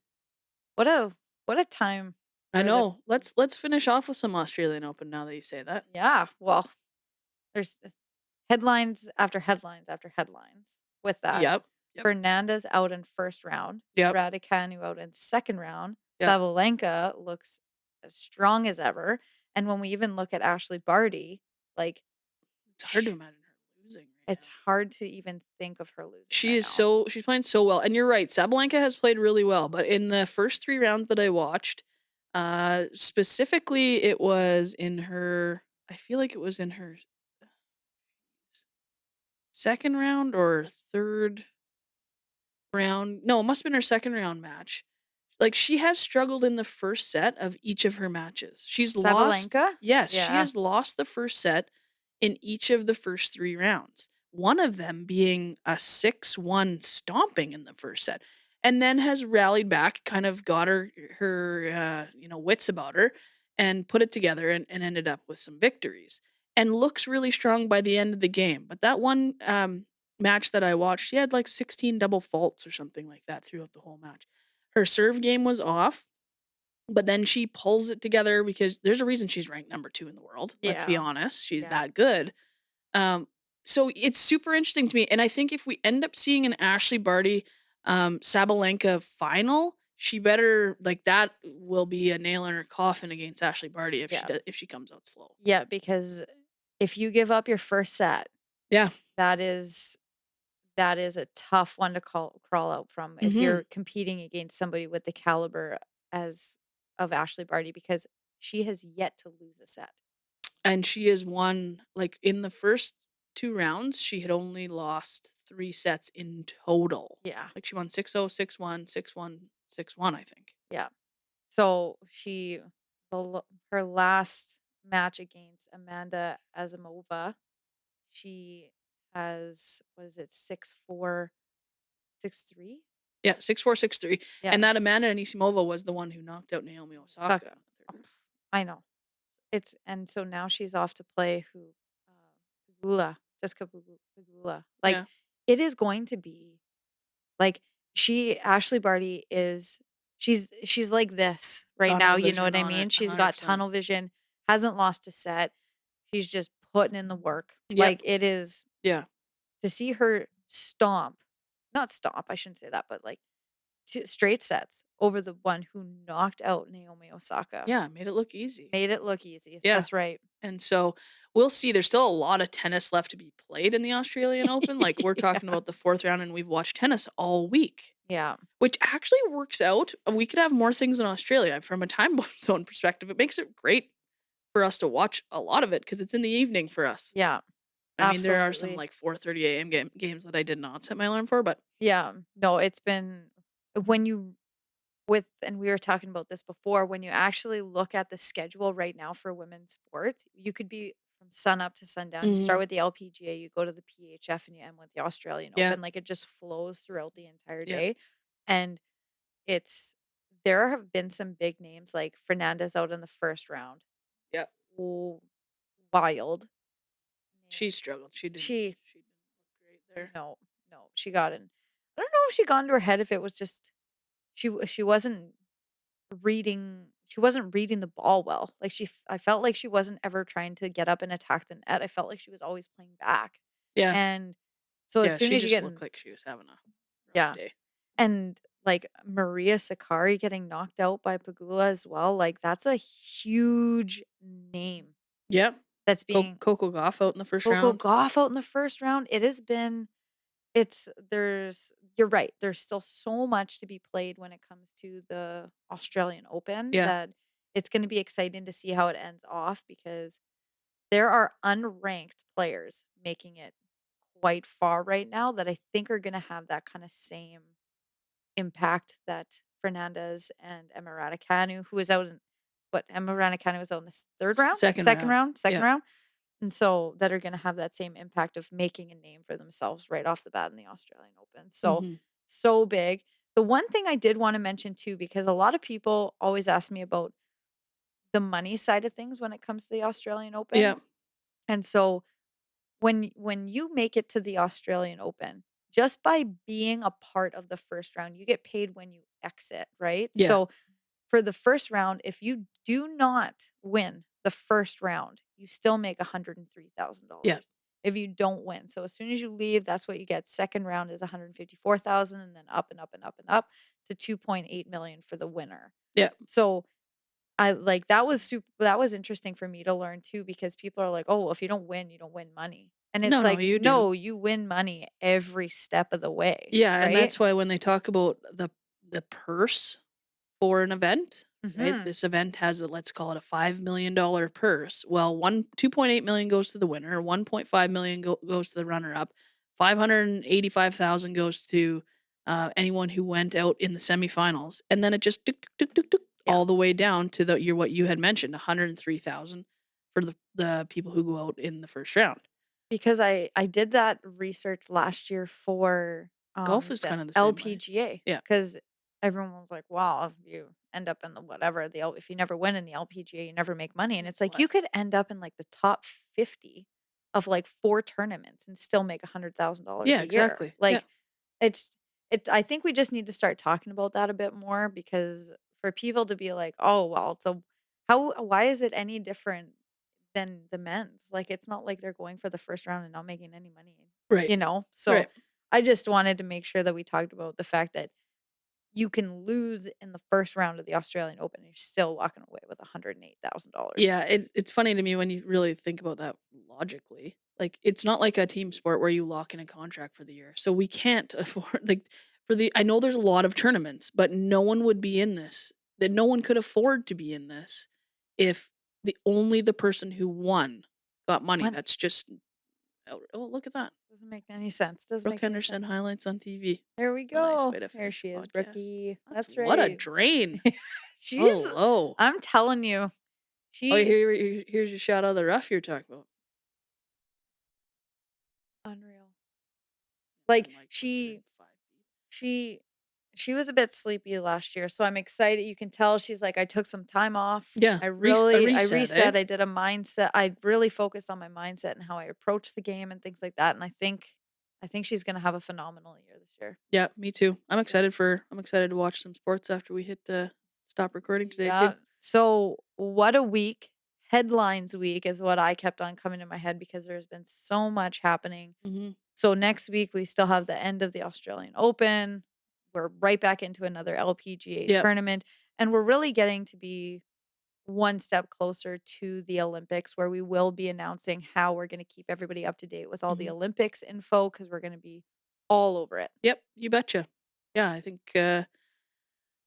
Speaker 2: what a what a time
Speaker 3: I
Speaker 2: for the
Speaker 3: know. Let's finish off with some Australian Open now that you say that.
Speaker 2: yeah, well, there's headlines after headlines after headlines with that.
Speaker 3: Yep. Yep.
Speaker 2: Fernandez out in 1st round,
Speaker 3: Yep.
Speaker 2: Raducanu out in 2nd round,
Speaker 3: Yep.
Speaker 2: Sabalenka looks as strong as ever, and when we even look at Ashley Barty, like,
Speaker 3: It's hard to imagine her losing right
Speaker 2: it's
Speaker 3: now.
Speaker 2: hard to even think of her losing
Speaker 3: She
Speaker 2: right
Speaker 3: is
Speaker 2: now.
Speaker 3: she's playing so well, and you're right, Sabalenka has played really well, but in the first 3 rounds that I watched, specifically, it was in her I feel like it was in her 2nd round or 3rd round. No, it must have been her 2nd round match. Like, she has struggled in the first set of each of her matches. She's lost
Speaker 2: Sabalenka?
Speaker 3: Yes, she
Speaker 2: Yeah.
Speaker 3: has lost the first set in each of the first 3 rounds. One of them being a 6-1 stomping in the first set, and then has rallied back, kind of got wits about her, and put it together and ended up with some victories, and looks really strong by the end of the game. But that one, match that I watched, she had, like, 16 double faults or something like that throughout the whole match. Her serve game was off, but then she pulls it together because there's a reason she's ranked number 2 in the world, let's be
Speaker 2: Yeah.
Speaker 3: honest, she's
Speaker 2: Yeah.
Speaker 3: that good. Um, so it's super interesting to me, and I think if we end up seeing an Ashley Barty, Sabalenka final, she better like, that will be a nail in her coffin against Ashley Barty
Speaker 2: Yeah.
Speaker 3: if she comes out slow.
Speaker 2: Yeah, because if you give up your first set,
Speaker 3: Yeah.
Speaker 2: that is that is a tough one to crawl out from if
Speaker 3: Mhm.
Speaker 2: you're competing against somebody with the caliber as of Ashley Barty because she has yet to lose a set.
Speaker 3: And she has won like, in the first 2 rounds, she had only lost 3 sets in total.
Speaker 2: Yeah.
Speaker 3: Like, she won 6-0, 6-1, 6-1, 6-1, I think.
Speaker 2: Yeah. So her last match against Amanda Azimova, she has what is it, 6-4, 6-3?
Speaker 3: Yeah, 6-4, 6-3,
Speaker 2: Yeah.
Speaker 3: and that Amanda Anisimova was the one who knocked out Naomi Osaka
Speaker 2: Osaka.
Speaker 3: in the 3rd round.
Speaker 2: I know. It's and so now she's off to play Pegula, Jessica Pegula. Like,
Speaker 3: Yeah.
Speaker 2: it is going to be like Ashley Barty is she's like this right now,
Speaker 3: Tunnel
Speaker 2: you know
Speaker 3: vision
Speaker 2: what I
Speaker 3: on
Speaker 2: mean?
Speaker 3: it,
Speaker 2: She's got
Speaker 3: 100%.
Speaker 2: tunnel vision, hasn't lost a set. She's just putting in the work.
Speaker 3: Yep.
Speaker 2: Like, it is
Speaker 3: Yeah.
Speaker 2: to see her not stomp, I shouldn't say that, but like straight sets over the one who knocked out Naomi Osaka.
Speaker 3: Yeah, made it look easy.
Speaker 2: Made it look easy.
Speaker 3: Yeah.
Speaker 2: That's right.
Speaker 3: And so, we'll see, there's still a lot of tennis left to be played in the Australian Open, like, we're talking
Speaker 2: Yeah.
Speaker 3: about the 4th round, and we've watched tennis all week.
Speaker 2: Yeah.
Speaker 3: Which actually works out. We could have more things in Australia from a time zone perspective. It makes it great for us to watch a lot of it because it's in the evening for us.
Speaker 2: Yeah.
Speaker 3: I mean, there are some
Speaker 2: Absolutely.
Speaker 3: like 4:30 a.m. Games that I did not set my alarm for, but
Speaker 2: Yeah. No, it's been when you and we were talking about this before, when you actually look at the schedule right now for women's sports, you could be from sun up to sundown. You start
Speaker 3: Mhm.
Speaker 2: with the LPGA, you go to the PHF, and you end with the Australian
Speaker 3: Yeah,
Speaker 2: Open. Like, it just flows throughout the entire
Speaker 3: yeah,
Speaker 2: day. And it's there have been some big names like Fernandez out in the 1st round.
Speaker 3: yeah.
Speaker 2: Oh, wild.
Speaker 3: She struggled.
Speaker 2: She
Speaker 3: She didn't look great there.
Speaker 2: no, no, she got in. I don't know if she got into her head if it was just she wasn't reading the ball well. Like, I felt like she wasn't ever trying to get up and attack the net. I felt like she was always playing back.
Speaker 3: Yeah,
Speaker 2: And so as
Speaker 3: yeah.
Speaker 2: soon
Speaker 3: She
Speaker 2: as you
Speaker 3: just
Speaker 2: get
Speaker 3: looked
Speaker 2: in
Speaker 3: like she was having a rough
Speaker 2: yeah,
Speaker 3: day.
Speaker 2: and like Maria Sakkari getting knocked out by Pegula as well, like that's a huge name
Speaker 3: Yep.
Speaker 2: that's being
Speaker 3: Coco Gauff out in the first
Speaker 2: Coco
Speaker 3: round.
Speaker 2: Gauff out in the 1st round. It has been it's there's you're right. There's still so much to be played when it comes to the Australian Open
Speaker 3: Yeah.
Speaker 2: that it's going to be exciting to see how it ends off because there are unranked players making it quite far right now that I think are going to have that kind of same impact that Fernandez and Emma Raducanu, who was out in Emma Raducanu was out in the third round,
Speaker 3: Second
Speaker 2: second
Speaker 3: round.
Speaker 2: round, second
Speaker 3: Yeah.
Speaker 2: round. And so that are going to have that same impact of making a name for themselves right off the bat in the Australian Open. So,
Speaker 3: Mhm.
Speaker 2: so big. The one thing I did want to mention too, because a lot of people always ask me about the money side of things when it comes to the Australian
Speaker 3: Yeah.
Speaker 2: Open. And so when you make it to the Australian Open, just by being a part of the first round, you get paid when you exit, right?
Speaker 3: Yeah.
Speaker 2: So for the first round, if you do not win the first round, you still make $103,000
Speaker 3: Yeah.
Speaker 2: if you don't win. So as soon as you leave, that's what you get. Second round is 154,000 and then up and up and up and up to 2.8 million for the winner.
Speaker 3: Yeah.
Speaker 2: So I like that was interesting for me to learn too because people are like, "Oh, well, if you don't win, you don't win money." And it's
Speaker 3: No,
Speaker 2: like,
Speaker 3: you do.
Speaker 2: "No, you win money every step of the way."
Speaker 3: Yeah, and
Speaker 2: Right?
Speaker 3: that's why when they talk about the purse for an event, right?
Speaker 2: Mhm.
Speaker 3: This event has let's call it a $5 million purse. Well, 2.8 million goes to the winner, 1.5 million goes to the runner up, 585,000 goes to anyone who went out in the semifinals, and then it just tuk, tuk, tuk, tuk, tuk,
Speaker 2: Yeah.
Speaker 3: all the way down to what you had mentioned, 103,000 for the people who go out in the first round.
Speaker 2: Because I did that research last year for
Speaker 3: Golf is
Speaker 2: the
Speaker 3: kind of the same way.
Speaker 2: LPGA.
Speaker 3: Yeah.
Speaker 2: Because everyone was like, "Wow, if you end up in the whatever if you never win in the LPGA, you never make money." And it's like
Speaker 3: What?
Speaker 2: you could end up in like the top 50 of like 4 tournaments and still make $100,000
Speaker 3: Yeah,
Speaker 2: a year.
Speaker 3: exactly.
Speaker 2: Like
Speaker 3: Yeah.
Speaker 2: it's I think we just need to start talking about that a bit more because for people to be like, "Oh, well, so why is it any different than the men's?" Like it's not like they're going for the first round and not making any money,
Speaker 3: Right.
Speaker 2: So
Speaker 3: Right.
Speaker 2: I just wanted to make sure that we talked about the fact that you can lose in the first round of the Australian Open and you're still walking away with $108,000.
Speaker 3: Yeah, it's funny to me when you really think about that logically. Like it's not like a team sport where you lock in a contract for the year. So we can't afford I know there's a lot of tournaments, but no one would be in this. That no one could afford to be in this if the person who won got money.
Speaker 2: Money.
Speaker 3: That's just look at that.
Speaker 2: Doesn't make any sense. Doesn't
Speaker 3: Brooke
Speaker 2: make any
Speaker 3: Henderson
Speaker 2: sense.
Speaker 3: highlights on TV.
Speaker 2: There we
Speaker 3: It's a nice
Speaker 2: go.
Speaker 3: way to
Speaker 2: There
Speaker 3: finish
Speaker 2: she
Speaker 3: the
Speaker 2: is,
Speaker 3: podcast.
Speaker 2: Brookie. That's
Speaker 3: What a
Speaker 2: right.
Speaker 3: drain.
Speaker 2: She's
Speaker 3: Oh, low.
Speaker 2: I'm telling you.
Speaker 3: Oh,
Speaker 2: She
Speaker 3: here's your shout out of the rough you're talking about.
Speaker 2: unreal. Like
Speaker 3: And, puts it in 5 feet.
Speaker 2: she was a bit sleepy last year, so I'm excited. You can tell she's like, I took some time off.
Speaker 3: Yeah,
Speaker 2: I
Speaker 3: a
Speaker 2: reset.
Speaker 3: eh?
Speaker 2: I did a mindset. I really focused on my mindset and how I approach the game and things like that. And I think she's gonna have a phenomenal year this year.
Speaker 3: Yeah, me too. I'm
Speaker 2: So-
Speaker 3: excited to watch some sports after we hit stop recording today
Speaker 2: Yeah.
Speaker 3: too.
Speaker 2: So what a week. Headlines week is what I kept on coming to my head because there's been so much happening.
Speaker 3: Mhm.
Speaker 2: So next week we still have the end of the Australian Open. We're right back into another LPGA
Speaker 3: Yep.
Speaker 2: tournament. And we're really getting to be one step closer to the Olympics where we will be announcing how we're going to keep everybody up to date with all the
Speaker 3: Mhm.
Speaker 2: Olympics info because we're going to be all over it.
Speaker 3: Yep, you betcha. Yeah, I think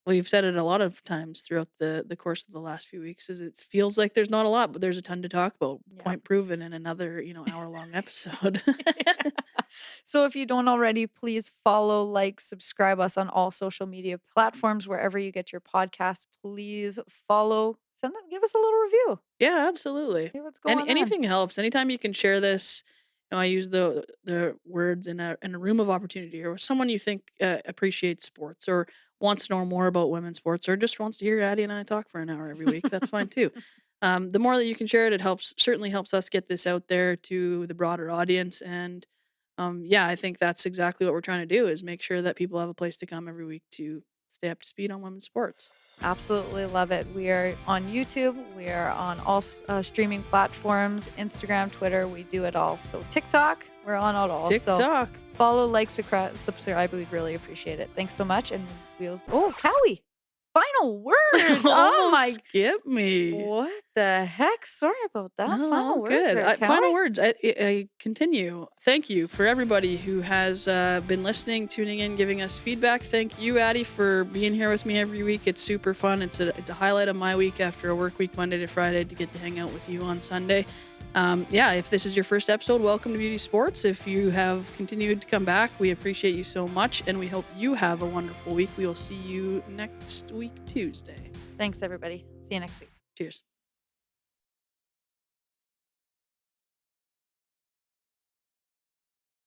Speaker 3: well, you've said it a lot of times throughout the course of the last few weeks. Is it feels like there's not a lot, but there's a ton to talk about.
Speaker 2: Yeah.
Speaker 3: Point proven in another hour-long episode.
Speaker 2: So if you don't already, please follow, like, subscribe us on all social media platforms wherever you get your podcast. Please follow. Give us a little review.
Speaker 3: Yeah, absolutely.
Speaker 2: See what's going on.
Speaker 3: Anything helps. Anytime you can share this, I use the words in a room of opportunity, or someone you think appreciates sports, or wants to know more about women's sports, or just wants to hear Addie and I talk for an hour every week. That's fine too. The more that you can share it, certainly helps us get this out there to the broader audience. And yeah, I think that's exactly what we're trying to do, is make sure that people have a place to come every week to stay up to speed on women's sports.
Speaker 2: Absolutely love it. We are on YouTube. We are on all streaming platforms, Instagram, Twitter. We do it all. So TikTok, we're on it all. So
Speaker 3: TikTok.
Speaker 2: follow, like, subscribe. We'd really appreciate it. Thanks so much. And oh, Cowie. Final words. Oh my.
Speaker 3: Almost skipped me.
Speaker 2: What the heck? Sorry about that.
Speaker 3: No,
Speaker 2: Final
Speaker 3: all
Speaker 2: words
Speaker 3: good.
Speaker 2: there,
Speaker 3: Final
Speaker 2: Callie.
Speaker 3: words. I continue. Thank you for everybody who has been listening, tuning in, giving us feedback. Thank you, Addie, for being here with me every week. It's super fun. It's a highlight of my week after a work week, Monday to Friday, to get to hang out with you on Sunday. If this is your first episode, welcome to Beauty Sports. If you have continued to come back, we appreciate you so much, and we hope you have a wonderful week. We will see you next week, Tuesday.
Speaker 2: Thanks, everybody. See you next week.
Speaker 3: Cheers.